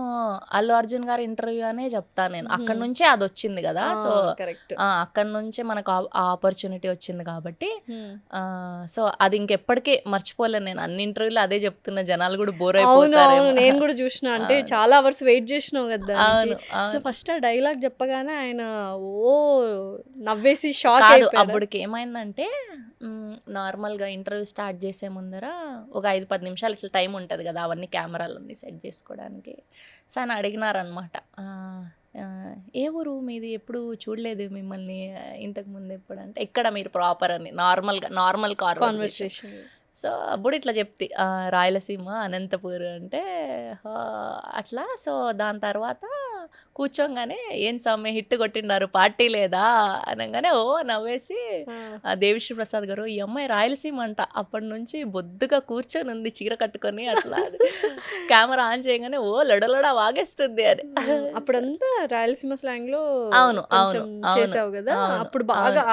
అల్లు అర్జున్ గారి ఇంటర్వ్యూ అనే చెప్తాను నేను. అక్కడ నుంచే అది వచ్చింది కదా, సో కరెక్ట్. అక్కడ నుంచే మనకు ఆ ఆపర్చునిటీ వచ్చింది కాబట్టి సో అది ఇంకెప్పటికీ మర్చిపోలేను నేను. అన్ని ఇంటర్వ్యూలు అదే చెప్తున్నా, జనాలు కూడా బోర్ అవును అవును, అయిపోతారు. నేను కూడా చూసిన, అంటే చాలా అవర్స్ వెయిట్ చేసినావు కదా అవును సో అవును. ఫస్ట్ ఆ డైలాగ్ చెప్పగానే ఆయన ఓ నవ్వేసి షాక్ కాదు, అయిపోయాడు. అప్పటికి ఏమైందంటే నార్మల్గా ఇంటర్వ్యూ స్టార్ట్ చేసే ముందర ఒక 5-10 నిమిషాలు ఇట్లా టైం ఉంటుంది కదా, అవన్నీ కెమెరాలన్నీ సెట్ చేసుకోవడానికి. సో ఆయన అడిగినారనమాట, ఏ ఊరు మీది, ఎప్పుడు చూడలేదు మిమ్మల్ని ఇంతకు ముందు ఎప్పుడు అంటే, ఎక్కడ మీరు ప్రాపర్ అని నార్మల్ కాన్వర్సేషన్. కాన్వర్సేషన్. సో అప్పుడు ఇట్లా చెప్తి, రాయలసీమ అనంతపూర్ అంటే అట్లా. సో దాని తర్వాత కూర్చోగానే ఏం స్వామి హిట్ కొట్టిండారు, పార్టీ లేదా అనగానే ఓ నవ్వేసి దేవిశ్రీ ప్రసాద్ గారు, ఈ అమ్మాయి రాయలసీమ అంట, అప్పటి నుంచి బొద్దుగా కూర్చొని ఉంది చీర కట్టుకొని అట్లా. కెమెరా ఆన్ చేయగానే ఓ లొడలొడ వాగేస్తుంది అని. అప్పుడంతా రాయలసీమ స్లాంగ్ లో అవును అవును అవును చేసావు కదా, అవును, అప్పుడు బాగా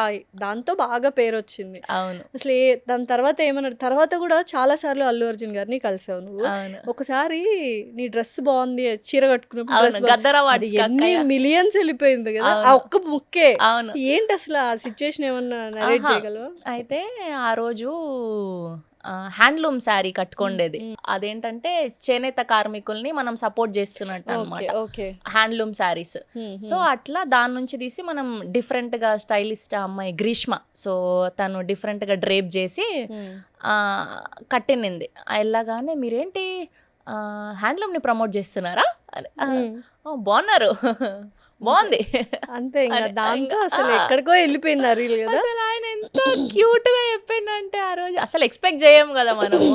దాంతో బాగా పేరు వచ్చింది. అవును అసలు దాని తర్వాత ఏమన్నాడు, తర్వాత కూడా చాలా సార్లు అల్లు అర్జున్ గారిని కలిసావు నువ్వు. అవును ఒకసారి నీ డ్రెస్ బాగుంది, చీర కట్టుకున్నప్పుడు అవును, dress బాగుంది. గద్దర్ అది అవార్డ్స్ ఎన్ని మిలియన్స్ వెళ్ళిపోయింది కదా ఆ అవును ఒక్క ముక్కే. అవును. ఏంటి అసలు ఆ సిచ్యుయేషన్ ఏమన్నా నరేట్ ఆహా. చేయగలవా? అయితే ఆ రోజు హ్యాండ్లూమ్ శారీ కట్టుకోండేది. అదేంటంటే చేనేత కార్మికుల్ని మనం సపోర్ట్ చేస్తున్నట్టు ఓకే అనమాట, ఓకే. హ్యాండ్లూమ్ శారీస్. సో అట్లా దాని నుంచి తీసి మనం డిఫరెంట్గా స్టైలిస్ట్ అమ్మాయి గ్రీష్మ, సో తను డిఫరెంట్గా డ్రేప్ చేసి కట్టినింది. వెళ్ళగానే మీరేంటి హ్యాండ్లూమ్ని ప్రమోట్ చేస్తున్నారా అని, బాగున్నారు బాగుంది అంతే ఇంకా అని. దాంతో అసలు ఎక్కడికో వెళ్ళిపోయింది ఆ రీల్ కదా. అసలు ఆయన ఎంత క్యూట్ గా చెప్పిండంటే ఆ రోజు అసలు ఎక్స్పెక్ట్ చేయం కదా మనము.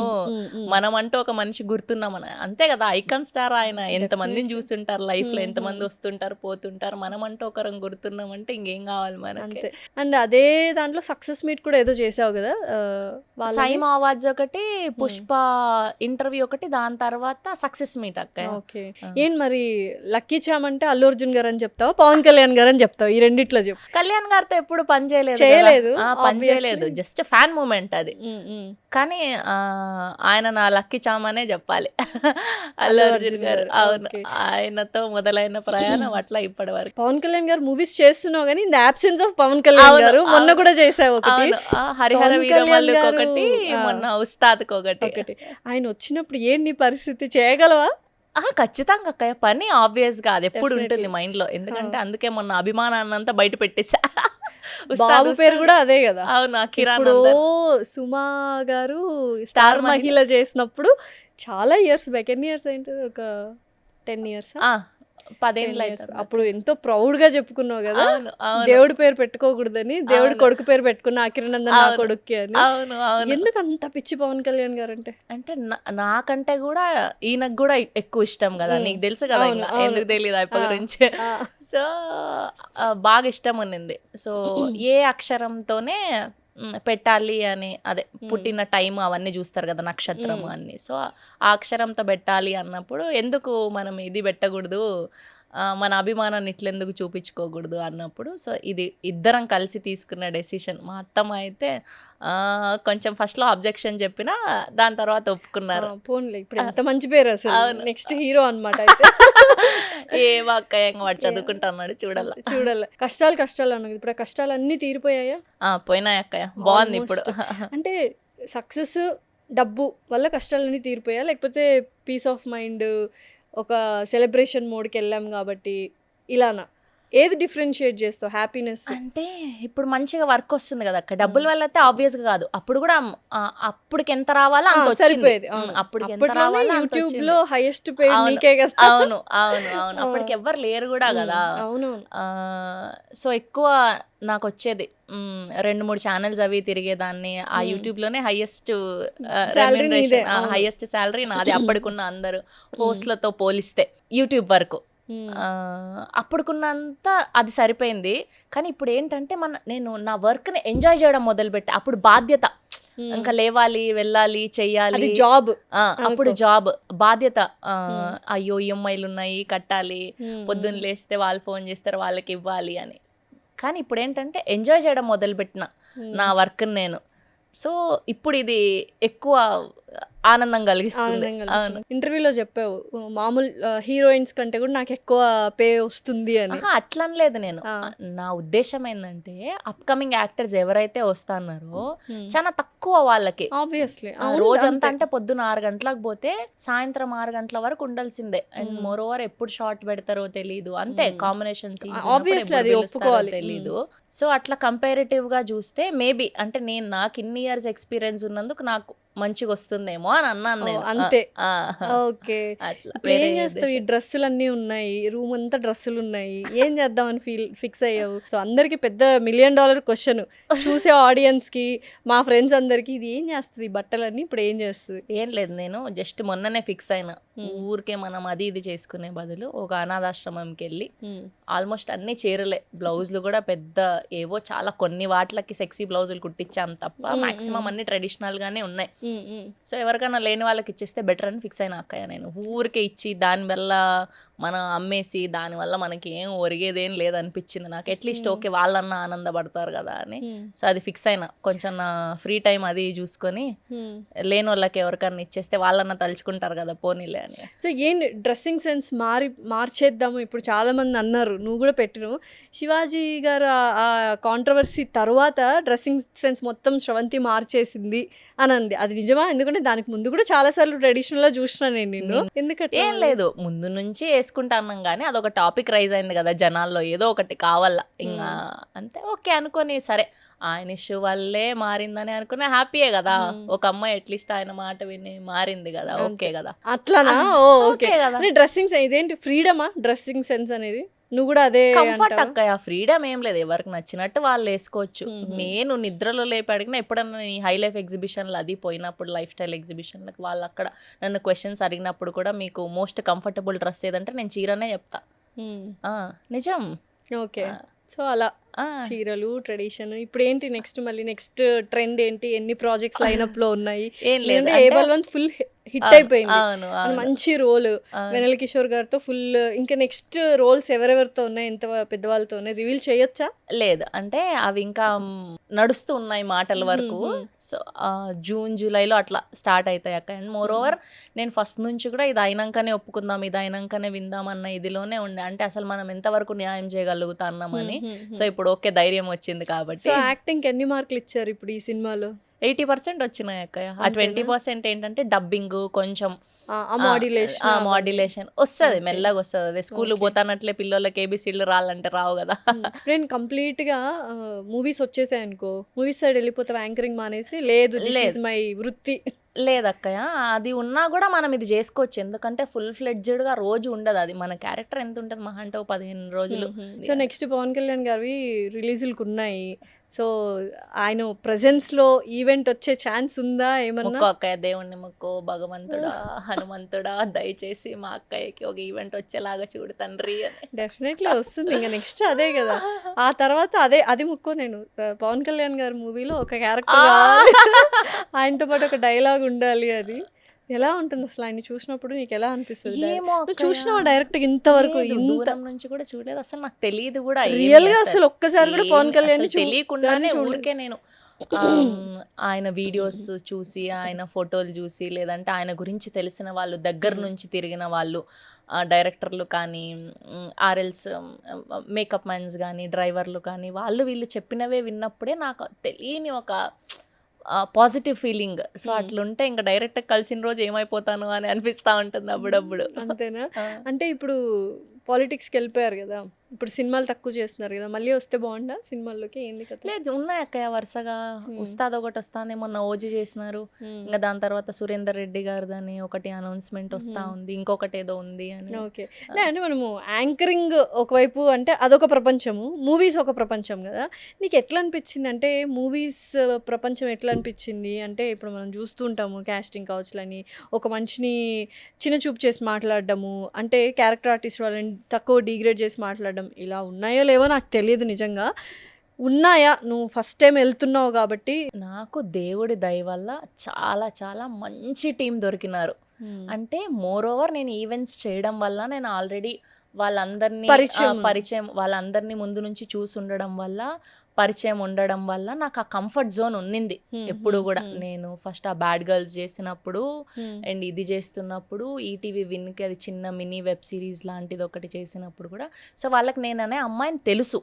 మనం అంటూ ఒక మనిషి గుర్తున్నామని, అంతే కదా, ఐకాన్ స్టార్ ఆయన. ఎంతమందిని చూస్తుంటారు లైఫ్ లో, ఎంతమంది వస్తుంటారు పోతుంటారు, మనం అంటూ ఒకరం గుర్తున్నామంటే ఇంకేం కావాలి మనకి. అంతే. అండ్ అదే దాంట్లో సక్సెస్ మీట్ కూడా ఏదో చేసావు కదా, సైమ్ అవార్డ్స్ ఒకటి, పుష్ప ఇంటర్వ్యూ ఒకటి, దాని తర్వాత సక్సెస్ మీట్ అక్క. ఓకే. ఏం మరి లక్కీ చామ్ అంటే అల్లు అర్జున్ గారు అని చెప్తావా, పవన్ కళ్యాణ్ గారు అని చెప్తావు? ఈ రెండిట్లో చెప్పు. కళ్యాణ్ గారితో ఎప్పుడు పని చేయలేదు చేయలేదు, పని చేయలేదు, జస్ట్ ఫ్యాన్ మూమెంట్ అది. కానీ ఆయన నా లక్కీ చామ్ అనే చెప్పాలి, అల్లు అర్జున్ గారు. అవును, ఆయనతో మొదలైన ప్రయాణం అట్లా ఇప్పటి వరకు. పవన్ కళ్యాణ్ గారు మూవీస్ చేస్తున్నావు కానీ in the absence of Pawan Kalyan గారు మొన్న కూడా చేసావు ఒకటి, హరిహర వీరమల్లుకి ఒకటి, మొన్న ఉస్తాద్కి ఒకటి. ఆయన వచ్చినప్పుడు ఏంటి నీ పరిస్థితి, చేయగలవా? ఖచ్చితంగా అక్కయ్య, పని ఆబ్వియస్ గా అది ఎప్పుడు ఉంటుంది మైండ్ లో, ఎందుకంటే అందుకే మొన్న అభిమానాన్ని అంతా బయట పెట్టేసా. బాబు పేరు కూడా అదే కదా. అవును, కిరాణ్ సుమా గారు స్టార్ మహిళ చేసినప్పుడు చాలా ఇయర్స్ బ్యాక్, ఎన్ని ఇయర్స్ ఏంటి, ఒక 10 years 10 అప్పుడు ఎంతో ప్రౌడ్ గా చెప్పుకున్నావు కదా, అవును అవును దేవుడి పేరు పెట్టుకోకూడదని దేవుడి కొడుకు పేరు పెట్టుకున్న అఖిరానందన్ నా కొడుక్కి అని. అవును అవును. ఎందుకు అంత పిచ్చి పవన్ కళ్యాణ్ గారు అంటే? అంటే నాకంటే కూడా ఈయనకు కూడా ఎక్కువ ఇష్టం కదా, నీకు తెలుసు కదా, ఇంకా ఎందుకు తెలియదు అప్పటి గురించి. సో బాగా ఇష్టం ఉన్నింది. సో ఏ అక్షరంతోనే పెట్టాలి అని, అదే పుట్టిన టైం అవన్నీ చూస్తారు కదా, నక్షత్రం అన్ని. సో ఆ అక్షరంతో పెట్టాలి అన్నప్పుడు ఎందుకు మనం ఇది పెట్టకూడదు, మన అభిమానాన్ని ఇట్లెందుకు చూపించుకోకూడదు అన్నప్పుడు, సో ఇది ఇద్దరం కలిసి తీసుకున్న డెసిషన్. మా అత్తమ్మ అయితే కొంచెం ఫస్ట్లో అబ్జెక్షన్ చెప్పినా దాని తర్వాత ఒప్పుకున్నారు. పోన్లే, ఇప్పుడు ఎంత మంచి పేరు అసలు, నెక్స్ట్ హీరో అనమాట. ఏ అక్కయ్య వాడు చదువుకుంటున్నాడు, చూడాలి. కష్టాలు అన్నది, ఇప్పుడు ఆ కష్టాలు అన్నీ తీరిపోయాయా? పోయినాయి అక్కయ్య, బాగుంది ఇప్పుడు. అంటే సక్సెస్ డబ్బు వల్ల కష్టాలన్నీ తీరిపోయా, లేకపోతే పీస్ ఆఫ్ మైండ్, ఒక సెలబ్రేషన్ మోడ్కి వెళ్ళాం కాబట్టి ఇలానా? ఏది డిఫరెన్షియేట్ చేస్తావు హ్యాపీనెస్ అంటే? ఇప్పుడు మంచిగా వర్క్ వస్తుంది కదా అక్క, డబ్బుల వల్ల అయితే ఆబ్వియస్ గా కాదు. అప్పుడు కూడా అప్పటికి ఎంత రావాలో అంత సరిపోయేది. అప్పటికి ఎంత రావాలో యూట్యూబ్ లో హైయెస్ట్ పేడ్ నీకే కదా. అవును అవును అవును, అప్పటికి ఎవ్వరు లేరు కూడా కదా. అవును. సో ఎక్కువ నాకు వచ్చేది 2-3 ఛానల్స్ అవి తిరిగేదాన్ని. ఆ యూట్యూబ్ లోనే హైయెస్ట్ శాలరీ నాది అప్పటికున్న అందరు హోస్ట్లతో పోలిస్తే యూట్యూబ్ వరకు. అప్పుడుకున్నంత అది సరిపోయింది. కానీ ఇప్పుడు ఏంటంటే నేను నా వర్క్ని ఎంజాయ్ చేయడం మొదలుపెట్టా. అప్పుడు బాధ్యత, ఇంకా లేవాలి, వెళ్ళాలి, చెయ్యాలి, జాబ్. అప్పుడు జాబ్ బాధ్యత. అయ్యో ఈఎంఐలు ఉన్నాయి, కట్టాలి, పొద్దున్న లేస్తే వాళ్ళు ఫోన్ చేస్తారు, వాళ్ళకి ఇవ్వాలి అని. కానీ ఇప్పుడు ఏంటంటే ఎంజాయ్ చేయడం మొదలుపెట్టిన నా వర్క్ని నేను. సో ఇప్పుడు ఇది ఎక్కువ ఆనందం కలిగిస్తుంది. ఆనందంగా ఇంటర్వ్యూలో చెప్పావు మామూలు హీరోయిన్స్ కంటే కూడా నాకు ఎక్కువ పే వస్తుంది అని. అట్లనలేదు నేను. నా ఉద్దేశం ఏంటంటే అప్కమింగ్ యాక్టర్స్ ఎవరైతే వస్తున్నారో చాలా తక్కువ వాళ్ళకి. ఆబ్వియస్లీ రోజంతా అంటే పొద్దున 6 గంటలకు పోతే సాయంత్రం 6 గంటల వరకు ఉండాల్సిందే. అండ్ మోర్ ఓవర్ ఎప్పుడు షార్ట్ పెడతారో తెలియదు. అంతే కాంబినేషన్ తెలీదు. సో అట్లా కంపారిటివ్ గా చూస్తే మేబీ అంటే నాకు ఇన్ని ఇయర్స్ ఎక్స్పీరియన్స్ ఉన్నందుకు నాకు మంచిగా వస్తుందేమో అని అన్నాను నేను. అంతే. ఓకే, ఏం చేస్తావు? ఈ డ్రెస్సులు అన్నీ ఉన్నాయి, రూమ్ అంతా డ్రెస్సులు ఉన్నాయి, ఏం చేద్దామని ఫిక్స్ అయ్యావు? సో అందరికి పెద్ద $1 million క్వశ్చన్ చూసే ఆడియన్స్ కి, మా ఫ్రెండ్స్ అందరికి, ఇది ఏం చేస్తుంది ఈ బట్టలన్నీ, ఇప్పుడు ఏం చేస్తుంది? ఏం లేదు, నేను జస్ట్ మొన్ననే ఫిక్స్ అయినా. ఊరికే మనం అది ఇది చేసుకునే బదులు ఒక అనాథాశ్రమంకి వెళ్ళి ఆల్మోస్ట్ అన్ని చీరలే, బ్లౌజులు కూడా పెద్ద ఏవో చాలా కొన్ని వాటిలకి సెక్సీ బ్లౌజులు కుట్టించాం తప్ప మాక్సిమం అన్ని ట్రెడిషనల్ గానే ఉన్నాయి. సో ఎవరికైనా లేని వాళ్ళకి ఇచ్చేస్తే బెటర్ అని ఫిక్స్ అయినా అక్కయ్య నేను. ఊరికే ఇచ్చి దానివల్ల మనం అమ్మేసి దానివల్ల మనకి ఏం ఒరిగేదేం లేదనిపించింది నాకు. అట్లీస్ట్ ఓకే వాళ్ళన్నా ఆనందపడతారు కదా అని. సో అది ఫిక్స్ అయినా. కొంచెం నా ఫ్రీ టైం అది చూసుకొని లేని వాళ్ళకి ఎవరికన్నా ఇచ్చేస్తే వాళ్ళన్నా తలుచుకుంటారు కదా పోనీలే అని. సో ఏం డ్రెస్సింగ్ సెన్స్ మార్చేద్దాము. ఇప్పుడు చాలా మంది అన్నారు, నువ్వు కూడా పెట్టినావు, శివాజీ గారు ఆ కాంట్రవర్సీ తర్వాత డ్రెస్సింగ్ సెన్స్ మొత్తం శ్రవంతి మార్చేసింది అని అంది. అది నిజమా? ఎందుకంటే దానికి ముందు కూడా చాలా సార్లు ట్రెడిషనల్ గా చూసినా నేను. ఎందుకంటే ఏం లేదు, ముందు నుంచి వేసుకుంటా అన్నాం కానీ అదొక టాపిక్ రైజ్ అయింది కదా జనాల్లో, ఏదో ఒకటి కావాలా ఇంకా అంతే. ఓకే అనుకొని సరే ఆయన ఇష్యూ వల్లే మారిందని అనుకున్నా హ్యాపీయే కదా. ఒక అమ్మాయి అట్లీస్ట్ ఆయన మాట విని మారింది కదా, ఓకే కదా. అట్లానా? ఓకే కదా. డ్రెస్సింగ్ ఇదేంటి ఫ్రీడమా డ్రెస్సింగ్ సెన్స్ అనేది? నువ్వు కూడా అదే కంఫర్ట్ అక్కయ్య, ఫ్రీడమ్ ఏం లేదు, ఎవరికి నచ్చినట్టు వాళ్ళు వేసుకోవచ్చు. నేను నిద్రలో లేపి అడిగినా ఎప్పుడన్నా ఈ హై లైఫ్ ఎగ్జిబిషన్లు అది పోయినప్పుడు, లైఫ్ స్టైల్ ఎగ్జిబిషన్లకు వాళ్ళు అక్కడ నన్ను క్వశ్చన్స్ అడిగినప్పుడు కూడా మీకు మోస్ట్ కంఫర్టబుల్ డ్రెస్ ఏదంటే నేను చీరనే చెప్తా. నిజం. ఓకే, సో అలా చీరలు ట్రెడిషన్. ఇప్పుడు ఏంటి నెక్స్ట్, మళ్ళీ నెక్స్ట్ ట్రెండ్ ఏంటి? ఎన్ని ప్రాజెక్ట్స్ లైనప్ లో ఉన్నాయి? ఏం లేదు, ఏబల్ ఫుల్ హిట్ అయిపోయింది, మంచి రోల్ వెనల్ కిషోర్ గారితో ఫుల్. ఇంకా నెక్స్ట్ రోల్స్ ఎవరెవరితో ఉన్నాయి, ఎంత పెద్దవాళ్ళతో ఉన్నాయి, రివీల్ చేయొచ్చా? లేదు అంటే అవి ఇంకా నడుస్తూ ఉన్నాయి మాటల వరకు. సో జూన్ జూలైలో అట్లా స్టార్ట్ అవుతాయి అక్క. అండ్ మోర్ ఓవర్ నేను ఫస్ట్ నుంచి కూడా ఇది అయినాకనే ఒప్పుకుందాం, ఇది అయినాకనే విందాం అన్న ఇదిలోనే ఉండే. అంటే అసలు మనం ఎంతవరకు న్యాయం చేయగలుగుతాన్నామని. సో ఇప్పుడు ఓకే ధైర్యం వచ్చింది కాబట్టి. సో యాక్టింగ్ ఎన్ని మార్కులు ఇచ్చారు ఇప్పుడు ఈ సినిమాలో? 80% వచ్చినాయి అక్కయ్య. ఆ 20% ఏంటంటే డబ్బింగ్, కొంచెం మాడ్యులేషన్ వస్తుంది, మెల్లగా వస్తుంది. అదే స్కూల్ పోతానట్లే పిల్లలకి ఏబిసిడ్లు రాలంటే రావు కదా. నేను కంప్లీట్ గా మూవీస్ వచ్చేసాయి అనుకో, మూవీస్ సైడ్ వెళ్ళిపోతావు, యాంకరింగ్ మానేసి? లేదు, మై వృత్తి లేదక్కయ్య. అది ఉన్నా కూడా మనం ఇది చేసుకోవచ్చు, ఎందుకంటే ఫుల్ ఫ్లెడ్జ్డ్గా రోజు ఉండదు. అది మన క్యారెక్టర్ ఎంత ఉంటుంది మహా అంటే 15 రోజులు. సో నెక్స్ట్ పవన్ కళ్యాణ్ గారివి రిలీజులకు ఉన్నాయి. సో ఆయన ప్రెజెన్స్ లో ఈవెంట్ వచ్చే ఛాన్స్ ఉందా ఏమన్నా? అక్కయ్య దేవుణ్ణి మొక్కు, భగవంతుడా హనుమంతుడా దయచేసి మా అక్కయ్యకి ఒక ఈవెంట్ వచ్చేలాగా చూడు తండ్రి అని. డెఫినెట్లీ వస్తుంది. ఇంకా నెక్స్ట్ అదే కదా. ఆ తర్వాత అది మొక్కో. నేను పవన్ కళ్యాణ్ గారి మూవీలో ఒక క్యారెక్టర్ ఆయనతో పాటు ఒక డైలాగ్ ఉండాలి అని. ఎలా ఉంటుంది అసలు ఆయన చూసినప్పుడు? నీకు ఎలా అనిపిస్తుంది? చూసినావా డైరెక్ట్ ఇంతవరకు? దూరం నుంచి కూడా చూడలేదు అసలు, నాకు తెలియదు కూడా రియల్ గా అసలు. ఒక్కసారి కూడా పవన్ కళ్యాణ్ తెలియకుండానే ఊరికే నేను ఆయన వీడియోస్ చూసి, ఆయన ఫోటోలు చూసి, లేదంటే ఆయన గురించి తెలిసిన వాళ్ళు, దగ్గర నుంచి తిరిగిన వాళ్ళు, డైరెక్టర్లు కానీ, ఆర్ఎల్స్ మేకప్ మ్యాన్స్ కానీ, డ్రైవర్లు కానీ, వాళ్ళు వీళ్ళు చెప్పినవే విన్నప్పుడే నాకు తెలియని ఒక పాజిటివ్ ఫీలింగ్. సో అట్లుంటే ఇంకా డైరెక్ట్ కలిసిన రోజు ఏమైపోతాను అని అనిపిస్తూ ఉంటుంది అప్పుడప్పుడు. అంతేనా? అంటే ఇప్పుడు పాలిటిక్స్కి వెళ్ళిపోయారు కదా, ఇప్పుడు సినిమాలు తక్కువ చేస్తున్నారు కదా, మళ్ళీ వస్తే బాగుండా సినిమాల్లోకి? ఏంది కదా? లేదు, ఉన్నాయి అక్కయ్య వరుసగా. ఉస్తాద్ ఒకటి వస్తుంది, మొన్న ఓజీ చేసినారు. ఇంకా దాని తర్వాత సురేందర్ రెడ్డి గారిదని ఒకటి అనౌన్స్మెంట్ వస్తూ ఉంది, ఇంకొకటి ఏదో ఉంది అని. ఓకే, అంటే మనము యాంకరింగ్ ఒకవైపు అంటే అదొక ప్రపంచము, మూవీస్ ఒక ప్రపంచం కదా. నీకు ఎట్లా అనిపించింది? అంటే మూవీస్ ప్రపంచం ఎట్లా అనిపించింది అంటే, ఇప్పుడు మనం చూస్తూ ఉంటాము క్యాస్టింగ్ కౌచ్లని, ఒక మనిషిని చిన్న చూపు చేసి మాట్లాడడము, అంటే క్యారెక్టర్ ఆర్టిస్ట్ వాళ్ళని తక్కువ డిగ్రేడ్ చేసి మాట్లాడడం, ఇలా ఉన్నాయో లేవో నాకు తెలియదు నిజంగా. ఉన్నాయా? నువ్వు ఫస్ట్ టైం వెళ్తున్నావు కాబట్టి. నాకు దేవుడి దయ వల్ల చాలా చాలా మంచి టీం దొరికినారు. అంటే మోర్ ఓవర్ నేను ఈవెంట్స్ చేయడం వల్ల నేను ఆల్రెడీ వాళ్ళందరినీ పరిచయం వాళ్ళందరినీ ముందు నుంచి చూసి ఉండడం వల్ల, పరిచయం ఉండడం వల్ల నాకు ఆ కంఫర్ట్ జోన్ ఉన్నింది ఎప్పుడు కూడా. నేను ఫస్ట్ ఆ బ్యాడ్ గర్ల్స్ చేసినప్పుడు అండ్ ఇది చేస్తున్నప్పుడు ఈటీవీ విన్కి అది చిన్న మినీ వెబ్ సిరీస్ లాంటిది ఒకటి చేసినప్పుడు కూడా, సో వాళ్ళకి నేననే అమ్మాయిని తెలుసు,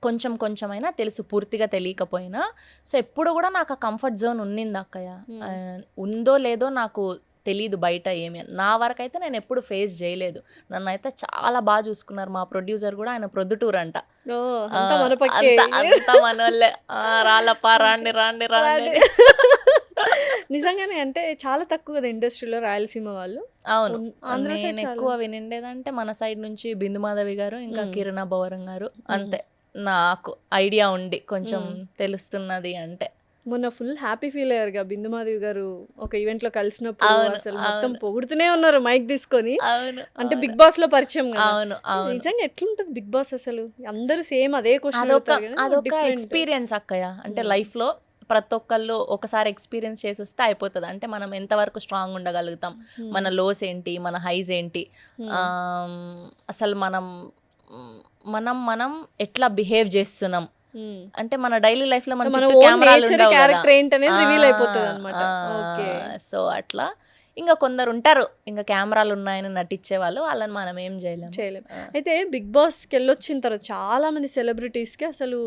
కొంచెం కొంచెమైనా తెలుసు, పూర్తిగా తెలియకపోయినా. సో ఎప్పుడు కూడా నాకు ఆ కంఫర్ట్ జోన్ ఉన్నింది అక్కయ్య. ఉందో లేదో నాకు తెలీదు బయట ఏమి. నా వరకు అయితే నేను ఎప్పుడు ఫేస్ చేయలేదు. నన్ను అయితే చాలా బాగా చూసుకున్నారు. మా ప్రొడ్యూసర్ కూడా, ఆయన ప్రొద్దుటూరు అంట. అంతా మనోళ్ళే, రాళ్ళప్ప రాండి రాండి రాండి. నిజంగానే అంటే చాలా తక్కువ కదా ఇండస్ట్రీలో రాయలసీమ వాళ్ళు. అవును, నేను ఎక్కువ వినిండేదంటే మన సైడ్ నుంచి బిందు మాధవి గారు, ఇంకా కిరణా బవరం గారు, అంతే నాకు ఐడియా ఉండి కొంచెం తెలుస్తున్నది అంటే. మొన్న ఫుల్ హ్యాపీ ఫీల్ అయ్యారుగా బిందు మాధవి గారు ఒక ఈవెంట్ లో కలిసినప్పుడు. అసలు మొత్తం పొగుడుతూనే ఉన్నారు మైక్ తీసుకొని. అంటే బిగ్ బాస్ లో పరిచయం. అవును, నిజంగా ఎట్లుంటది బిగ్ బాస్ అసలు? అందరూ సేమ్ అదే క్వశ్చన్. అదొక ఎక్స్పీరియన్స్ అక్కయ్య. అంటే లైఫ్ లో ప్రతి ఒక్కళ్ళు ఒకసారి ఎక్స్పీరియన్స్ చేసి వస్తే అయిపోతుంది. అంటే మనం ఎంతవరకు స్ట్రాంగ్ ఉండగలుగుతాం, మన లోస్ ఏంటి, మన హైస్ ఏంటి, అసలు మనం మనం మనం ఎట్లా బిహేవ్ చేస్తున్నాం, అంటే మన డైలీ లైఫ్ లో మన క్యారెక్టర్ ఏంటనేది రివీల్ అయిపోతుంది అన్నమాట. సో అట్లా ఇంకా కొందరు ఉంటారు ఇంకా కెమెరాలు ఉన్నాయని నటించే వాళ్ళు, వాళ్ళని మనం ఏం చేయలేం. అయితే బిగ్ బాస్కి వెళ్ళొచ్చిన తర్వాత చాలా మంది సెలబ్రిటీస్కి అసలు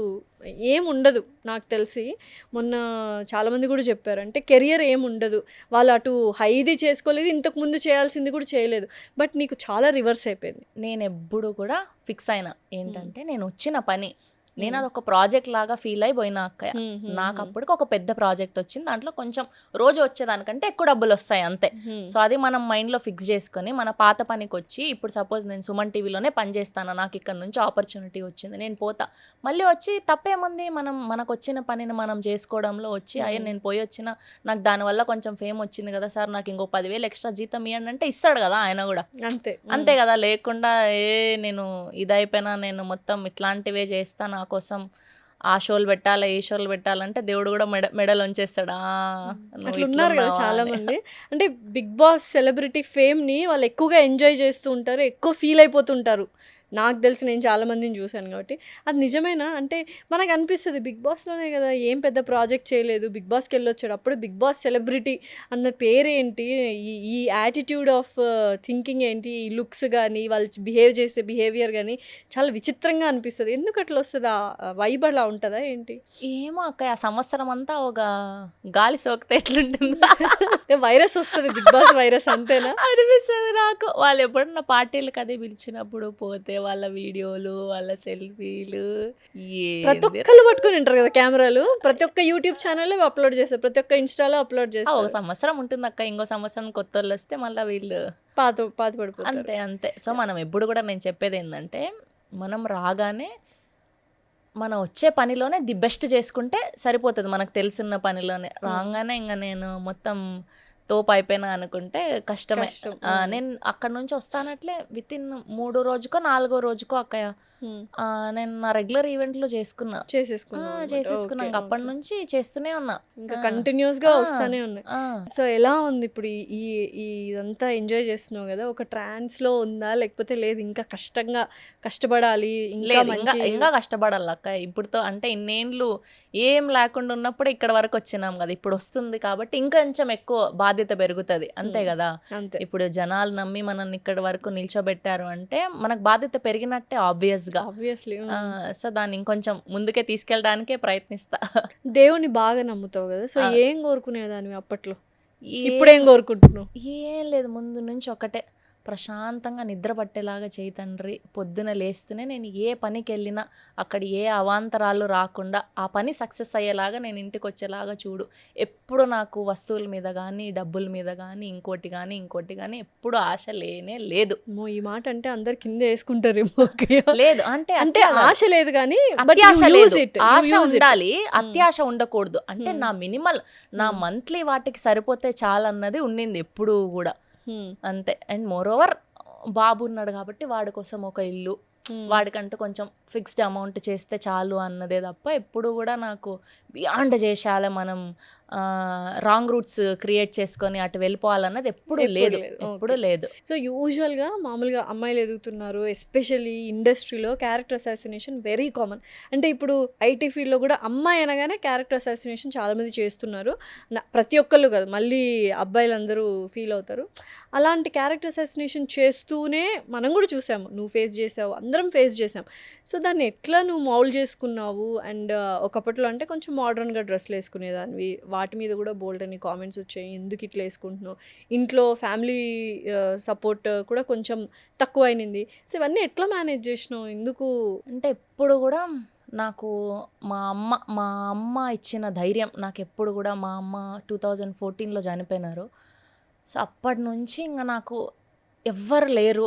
ఏం ఉండదు నాకు తెలిసి. మొన్న చాలామంది కూడా చెప్పారు, అంటే కెరియర్ ఏం ఉండదు, వాళ్ళు అటు హైది చేసుకోలేదు, ఇంతకు ముందు చేయాల్సింది కూడా చేయలేదు. బట్ నీకు చాలా రివర్స్ అయిపోయింది. నేను ఎప్పుడు కూడా ఫిక్స్ అయినా ఏంటంటే, నేను వచ్చిన పని నేను అదొక ప్రాజెక్ట్ లాగా ఫీల్ అయిపోయినా అక్కయ్య. నాకు అప్పటికి ఒక పెద్ద ప్రాజెక్ట్ వచ్చింది, దాంట్లో కొంచెం రోజు వచ్చేదానికంటే ఎక్కువ డబ్బులు వస్తాయి అంతే. సో అది మనం మైండ్లో ఫిక్స్ చేసుకొని మన పాత పనికి వచ్చి, ఇప్పుడు సపోజ్ నేను సుమన్ టీవీలోనే పనిచేస్తాను, నాకు ఇక్కడ నుంచి ఆపర్చునిటీ వచ్చింది, నేను పోతా, మళ్ళీ వచ్చి తప్పేముంది, మనకు వచ్చిన పనిని మనం చేసుకోవడంలో వచ్చి, అయ్యే నేను పోయి వచ్చిన, నాకు దానివల్ల కొంచెం ఫేమ్ వచ్చింది కదా సార్, నాకు ఇంకో 10,000 ఎక్స్ట్రా జీతం ఇవ్వండి అంటే ఇస్తాడు కదా ఆయన కూడా. అంతే కదా, లేకుండా నేను ఇదైపోయినా నేను మొత్తం ఇట్లాంటివే చేస్తా, నా కోసం ఆ షోలు పెట్టాలి ఈ షోలు పెట్టాలంటే దేవుడు కూడా మెడల్ ఉంచేస్తాడు. అట్లున్నారు కదా చాలా మంది. అంటే బిగ్ బాస్ సెలబ్రిటీ ఫేమ్ని వాళ్ళు ఎక్కువగా ఎంజాయ్ చేస్తూ ఉంటారు, ఎక్కువ ఫీల్ అయిపోతుంటారు. నాకు తెలిసి నేను చాలా మందిని చూశాను కాబట్టి. అది నిజమేనా? అంటే మనకు అనిపిస్తుంది బిగ్ బాస్లోనే కదా, ఏం పెద్ద ప్రాజెక్ట్ చేయలేదు, బిగ్ బాస్కి వెళ్ళొచ్చాడు, అప్పుడు బిగ్ బాస్ సెలబ్రిటీ అన్న పేరేంటి, ఈ యాటిట్యూడ్ ఆఫ్ థింకింగ్ ఏంటి, ఈ లుక్స్ కానీ వాళ్ళు బిహేవ్ చేసే బిహేవియర్ కానీ చాలా విచిత్రంగా అనిపిస్తుంది. ఎందుకు అట్లా వస్తుంది? ఆ వైబ్ అలా ఉంటుందా ఏంటి? ఏమో అక్క, ఆ సంవత్సరం అంతా ఒక గాలి సోకితే ఎట్లుంటుందో వైరస్ వస్తుంది, బిగ్ బాస్ వైరస్ అంతేనా అనిపిస్తుంది నాకు. వాళ్ళు ఎప్పుడన్నా పార్టీలకు అదే పిలిచినప్పుడు పోతే వాళ్ళ వీడియోలు, వాళ్ళ సెల్ఫీలు, ప్రతి ఒక్కళ్ళు పట్టుకుని ఉంటారు కదా కెమెరాలు. ప్రతి ఒక్క యూట్యూబ్ ఛానల్లో అప్లోడ్ చేస్తారు, ప్రతి ఒక్క ఇన్స్టాలో అప్లోడ్ చేస్తారు. ఒక సంవత్సరం ఉంటుంది అక్క, ఇంకో సంవత్సరం కొత్త వాళ్ళు వస్తే మళ్ళీ వీళ్ళు పాత పడిపోతారు. అంతే. సో మనం ఎప్పుడు కూడా నేను చెప్పేది ఏంటంటే, మనం రాగానే మనం వచ్చే పనిలోనే ది బెస్ట్ చేసుకుంటే సరిపోతుంది, మనకు తెలుసున్న పనిలోనే. రాగానే ఇంకా నేను మొత్తం తోపు అయిపోయినా అనుకుంటే కష్టమే. నేను అక్కడ నుంచి వస్తానట్లే వితిన్ 3 రోజుకో 4 రోజుకో అక్కయ్య నేను నా రెగ్యులర్ ఈవెంట్లో చేసేసుకున్నాను. అప్పటి నుంచి చేస్తూనే ఉన్నా, ఇంకా కంటిన్యూస్ గా వస్తానే ఉన్నాయి. సో ఎలా ఉంది ఇప్పుడు ఇదంతా ఎంజాయ్ చేస్తున్నావు కదా, ఒక ట్రాన్స్ లో ఉందా లేకపోతే లేదు ఇంకా కష్టపడాలి, ఇంకా కష్టపడాలి అక్క? ఇప్పుడుతో అంటే ఇన్నేళ్ళు ఏం లేకుండా ఉన్నప్పుడు ఇక్కడ వరకు వచ్చినాం కదా, ఇప్పుడు వస్తుంది కాబట్టి ఇంకొంచెం ఎక్కువ బాధ్యత పెరుగుతుంది, అంతే కదా. ఇప్పుడు జనాలు నమ్మి మనల్ని ఇక్కడ వరకు నిల్చోబెట్టారు అంటే మనకు బాధ్యత పెరిగినట్టే ఆబ్వియస్లీ. సో దాన్ని ఇంకొంచెం ముందుకే తీసుకెళ్ళడానికే ప్రయత్నిస్తా. దేవుని బాగా నమ్ముతావు కదా, సో ఏం కోరుకునేదాన్ని అప్పట్లో, ఇప్పుడు ఏం కోరుకుంటున్నావు? ఏం లేదు, ముందు నుంచి ఒకటే, ప్రశాంతంగా నిద్ర పట్టేలాగా చేయి తండ్రి. పొద్దున లేస్తూనే నేను ఏ పనికి వెళ్ళినా అక్కడ ఏ అవాంతరాలు రాకుండా ఆ పని సక్సెస్ అయ్యేలాగా నేను ఇంటికి వచ్చేలాగా చూడు. ఎప్పుడు నాకు వస్తువుల మీద కానీ డబ్బుల మీద కానీ ఇంకోటి కానీ ఎప్పుడు ఆశ లేనే లేదు. ఈ మాట అంటే అందరు కింద వేసుకుంటారేమో. లేదు అంటే ఆశ లేదు కానీ ఆశ ఉండాలి, అత్యాశ ఉండకూడదు. అంటే నా మినిమల్ నా మంత్లీ వాటికి సరిపోతే చాలన్నది ఉండింది ఎప్పుడు కూడా, అంతే. అండ్ మోర్ ఓవర్ బాబు ఉన్నాడు కాబట్టి వాడి కోసం ఒక ఇల్లు, వాడికంటూ కొంచెం ఫిక్స్డ్ అమౌంట్ చేస్తే చాలు అన్నదే తప్ప ఎప్పుడు కూడా నాకు బియాండ్ చేసేయాలి మనం రాంగ్ రూట్స్ క్రియేట్ చేసుకొని అటు వెళ్ళిపోవాలన్నది ఎప్పుడు లేదు, ఎప్పుడు లేదు. సో యూజువల్గా మామూలుగా అమ్మాయిలు ఎదుగుతున్నారు, ఎస్పెషల్లీ ఇండస్ట్రీలో క్యారెక్టర్ అసాసినేషన్ వెరీ కామన్. అంటే ఇప్పుడు ఐటీ ఫీల్డ్లో కూడా అమ్మాయి అనగానే క్యారెక్టర్ అసాసినేషన్ చాలామంది చేస్తున్నారు. ప్రతి ఒక్కళ్ళు కాదు, మళ్ళీ అబ్బాయిలందరూ ఫీల్ అవుతారు. అలాంటి క్యారెక్టర్ అసాసినేషన్ చేస్తూనే మనం కూడా చూసాము, నువ్వు ఫేస్ చేసావు, అందరం ఫేస్ చేసాం. సో దాన్ని ఎట్లా నువ్వు మౌల్డ్ చేసుకున్నావు? అండ్ ఒకప్పట్లో అంటే కొంచెం మోడర్న్గా డ్రెస్లు వేసుకునేదానివి, వాటి మీద కూడా బోల్డ్ అని కామెంట్స్ వచ్చాయి, ఎందుకు ఇట్లా వేసుకుంటున్నావు, ఇంట్లో ఫ్యామిలీ సపోర్ట్ కూడా కొంచెం తక్కువ అయినది. సో ఇవన్నీ ఎట్లా మేనేజ్ చేసినావు? ఎందుకు అంటే ఎప్పుడు కూడా నాకు మా అమ్మ ఇచ్చిన ధైర్యం నాకు ఎప్పుడు కూడా, మా అమ్మ 2014లో చనిపోయినారు. సో అప్పటి నుంచి ఇంకా నాకు ఎవ్వరు లేరు,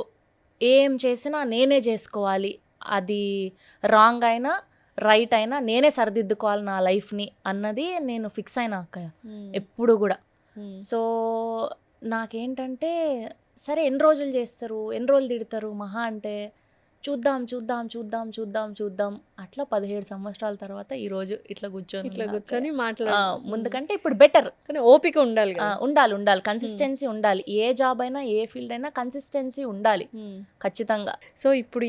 ఏం చేసినా నేనే చేసుకోవాలి, అది రాంగ్ అయినా రైట్ అయినా నేనే సరిదిద్దుకోవాలి నా లైఫ్ని అన్నది నేను ఫిక్స్ అయినా అక్కయ్య ఎప్పుడు కూడా. సో నాకేంటంటే సరే ఎన్ని రోజులు చేస్తారు, ఎన్ని రోజులు తిడతారు, మహా అంటే చూద్దాం చూద్దాం చూద్దాం చూద్దాం చూద్దాం అట్లా 17 సంవత్సరాల తర్వాత ఈరోజు ఇట్లా కూర్చొని ముందుకంటే ఇప్పుడు బెటర్. కానీ ఓపిక ఉండాలి, ఉండాలి కన్సిస్టెన్సీ ఉండాలి. ఏ జాబ్ అయినా ఏ ఫీల్డ్ అయినా కన్సిస్టెన్సీ ఉండాలి ఖచ్చితంగా. సో ఇప్పుడు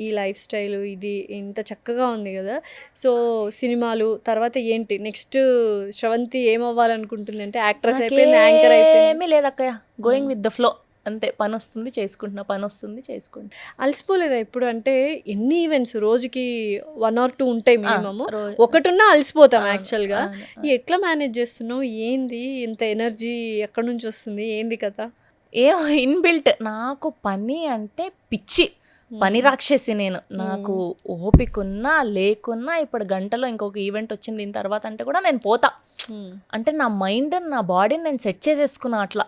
ఈ లైఫ్ స్టైల్ ఇది ఇంత చక్కగా ఉంది కదా, సో సినిమాలు తర్వాత ఏంటి నెక్స్ట్? శ్రవంతి ఏమవ్వాలనుకుంటుంది? అంటే యాక్ట్రెస్ అయిపోయింది, యాంకర్ అయిపోయింది? ఏమీ లేదక్కయ్య, గోయింగ్ విత్ ద ఫ్లో అంతే. పని వస్తుంది చేసుకుంటున్నా. అలసిపోలేదా ఇప్పుడు? అంటే ఎన్ని ఈవెంట్స్ రోజుకి 1 or 2 ఉంటాయి మినిమమ్, ఒకటున్నా అలసిపోతాం యాక్చువల్గా. ఎట్లా మేనేజ్ చేస్తున్నావు? ఏంది ఇంత ఎనర్జీ ఎక్కడి నుంచి వస్తుంది? ఏంది కదా? ఇన్బిల్ట్ నాకు పని అంటే పిచ్చి, పని రాక్షసి నేను. నాకు ఓపిక ఉన్నా లేకున్నా ఇప్పుడు గంటలో ఇంకొక ఈవెంట్ వచ్చింది దీని తర్వాత అంటే కూడా నేను పోతా. అంటే నా మైండ్ నా బాడీని నేను సెట్ చేసేసుకున్నా అట్లా.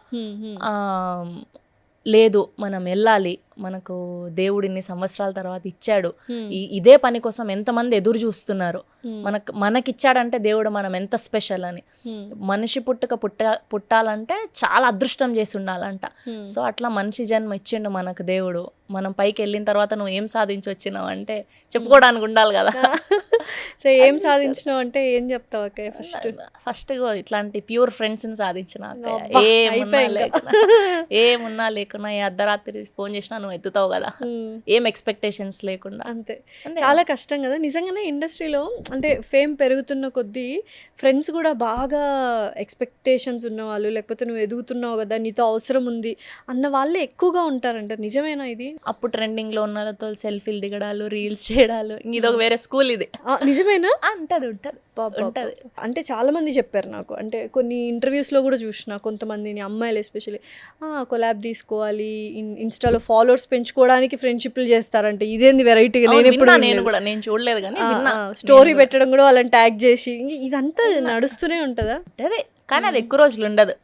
లేదు మనం వెళ్ళాలి, మనకు దేవుడిని సంవత్సరాల తర్వాత ఇచ్చాడు, ఇదే పని కోసం ఎంతమంది ఎదురు చూస్తున్నారు, మనకిచ్చాడంటే దేవుడు మనం ఎంత స్పెషల్ అని. మనిషి పుట్టాలంటే చాలా అదృష్టం చేసి ఉండాలంట. సో అట్లా మనిషి జన్మ ఇచ్చిండు మనకు దేవుడు. మనం పైకి వెళ్ళిన తర్వాత నువ్వు ఏం సాధించి వచ్చినావు అంటే చెప్పుకోవడానికి ఉండాలి కదా. సో ఏం సాధించినావు అంటే ఏం చెప్తావు అక్క? ఫస్ట్ ఇట్లాంటి ప్యూర్ ఫ్రెండ్స్ని సాధించిన. ఏమున్నా లేకున్నా ఏ అర్ధరాత్రి ఫోన్ చేసినా నువ్వు ఎత్తుతావు కదా, ఏం ఎక్స్పెక్టేషన్స్ లేకుండా. అంతే. చాలా కష్టం కదా నిజంగానే ఇండస్ట్రీలో. అంటే ఫేమ్ పెరుగుతున్న కొద్దీ ఫ్రెండ్స్ కూడా బాగా ఎక్స్పెక్టేషన్స్ ఉన్నవాళ్ళు, లేకపోతే నువ్వు ఎదుగుతున్నావు కదా నీతో అవసరం ఉంది అన్న వాళ్ళే ఎక్కువగా ఉంటారంట. నిజమేనా ఇది? అప్పుడు ట్రెండింగ్లో ఉన్న వాళ్ళతో సెల్ఫీలు దిగడాలు, రీల్స్ చేయడాలు, ఇదొక వేరే స్కూల్ ఇది. నిజమేనా? ఉంటుంది. అంటే చాలా మంది చెప్పారు నాకు. అంటే కొన్ని ఇంటర్వ్యూస్లో కూడా చూసిన కొంతమందిని, అమ్మాయిలు ఎస్పెషల్లీ, కొలాబ్ తీసుకోవాలి, ఇన్స్టాలో ఫాలోవర్స్ పెంచుకోవడానికి ఫ్రెండ్షిప్లు చేస్తారంటే ఇదేంది వెరైటీగా? నేను చూడలేదు కానీ స్టోరీ పెట్టడం కూడా వాళ్ళని ట్యాగ్ చేసి ఇదంతా నడుస్తూనే ఉంటుందా? అదే, కానీ అది ఎక్కువ రోజులు ఉండదు.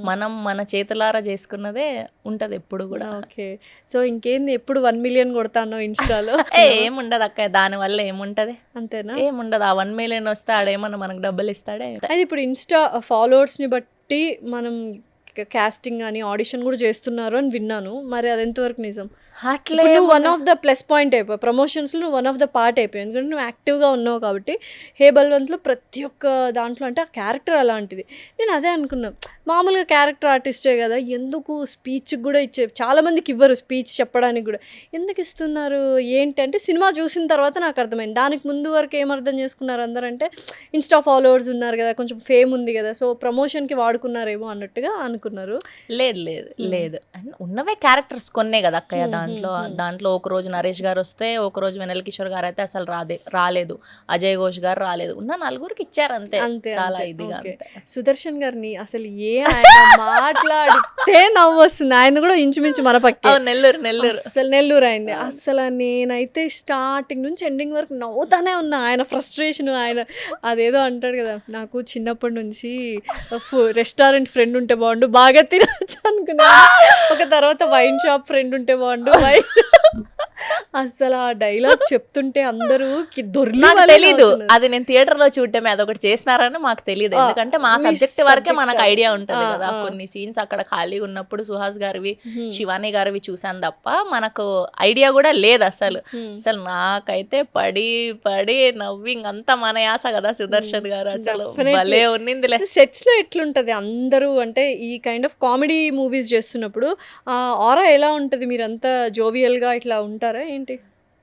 మనం మన చేతులారా చేసుకున్నదే ఉంటది ఎప్పుడు కూడా. ఓకే. సో ఇంకేంది, ఎప్పుడు 1 million కొడతాను ఇన్స్టాలో? ఏముండదు అక్క, దానివల్ల ఏముంటది? అంతేనా? ఏముండదు. ఆ 1 million వస్తే ఆడేమన్నా మనకు డబ్బులు ఇస్తాడే. అది ఇప్పుడు ఇన్స్టా ఫాలోవర్స్ని బట్టి మనం కాస్టింగ్ అని ఆడిషన్ కూడా చేస్తున్నారు అని విన్నాను. మరి అది ఎంతవరకు నిజం? నువ్వు one of the plus point అయిపోయావు, ప్రమోషన్స్లో నువ్వు వన్ ఆఫ్ ద పార్ట్ అయిపోయావు. ఎందుకంటే నువ్వు యాక్టివ్గా ఉన్నావు కాబట్టి. హే బల్వంత్లో ప్రతి ఒక్క దాంట్లో అంటే ఆ క్యారెక్టర్ అలాంటిది. నేను అదే అనుకున్నాను, మామూలుగా క్యారెక్టర్ ఆర్టిస్టే కదా, ఎందుకు స్పీచ్కి కూడా చాలామందికి ఇవ్వరు స్పీచ్ చెప్పడానికి కూడా. ఎందుకు ఇస్తున్నారు ఏంటి అంటే సినిమా చూసిన తర్వాత నాకు అర్థమైంది. దానికి ముందు వరకు ఏమర్థం చేసుకున్నారు అందరంటే ఇన్స్టా ఫాలోవర్స్ ఉన్నారు కదా, కొంచెం ఫేమ్ ఉంది కదా, సో ప్రమోషన్కి వాడుకున్నారేమో అన్నట్టుగా అనుకున్నారు. లేదు ఉన్నవే క్యారెక్టర్స్ కొన్నే కదా అక్కయ్య. దాంట్లో ఒక రోజు నరేష్ గారు వస్తే, ఒక రోజు వెనల్ కిషోర్ గారు అయితే అసలు రాలేదు, అజయ్ ఘోష్ గారు రాలేదు, ఉన్న 4 ఇచ్చారు అంతే. చాలా ఇదిగా. సుదర్శన్ గారిని అసలు మాట్లాడితే నవ్వు వస్తుంది. ఆయన కూడా ఇంచుమించు మన పక్క నెల్లూరు అసలు నెల్లూరు అయింది. అసలు నేనైతే స్టార్టింగ్ నుంచి ఎండింగ్ వరకు నవ్వుతానే ఉన్నా. ఆయన ఫ్రస్ట్రేషన్, ఆయన అదేదో అంటాడు కదా, నాకు చిన్నప్పటి నుంచి రెస్టారెంట్ ఫ్రెండ్ ఉంటే బాగుండు, బాగా తినచ్చు అనుకున్నా. ఒక తర్వాత వైన్ షాప్ ఫ్రెండ్ ఉంటే బాగుండు, అసలు ఆ డైలాగ్ చెప్తుంటే అందరూ దొర్లి నాకు వాళ్ళే తెలీదు నవ్వుతున్నారు. అది నేను థియేటర్ లో చూడటమే అదొకటి చేస్తున్నారని మాకు తెలియదు ఆ, ఎందుకంటే మా మీ సబ్జెక్ట్ వరకే subject మనకు కాదు. ఐడియా ఉంటది ఆ, కదా ఆ. కొన్ని సీన్స్ అక్కడ ఖాళీగా ఉన్నప్పుడు సుహాస్ గారివి Hmm. శివాని గారివి చూసాను తప్ప మనకు ఐడియా కూడా లేదు అసలు Hmm. అసలు నాకైతే పడి పడి నవ్వింగ్ అంతా మన యాస కదా సుదర్శన్ గారు అసలు Definitely. భలే ఉన్నిందిలే సెట్స్ లో ఎట్లుంటది అందరూ అంటే ఈ కైండ్ ఆఫ్ కామెడీ మూవీస్ చేస్తున్నప్పుడు ఆరా ఎలా ఉంటది, మీరంతా జోవియల్ గా ఇట్లా ఉంటారా ఏంటి?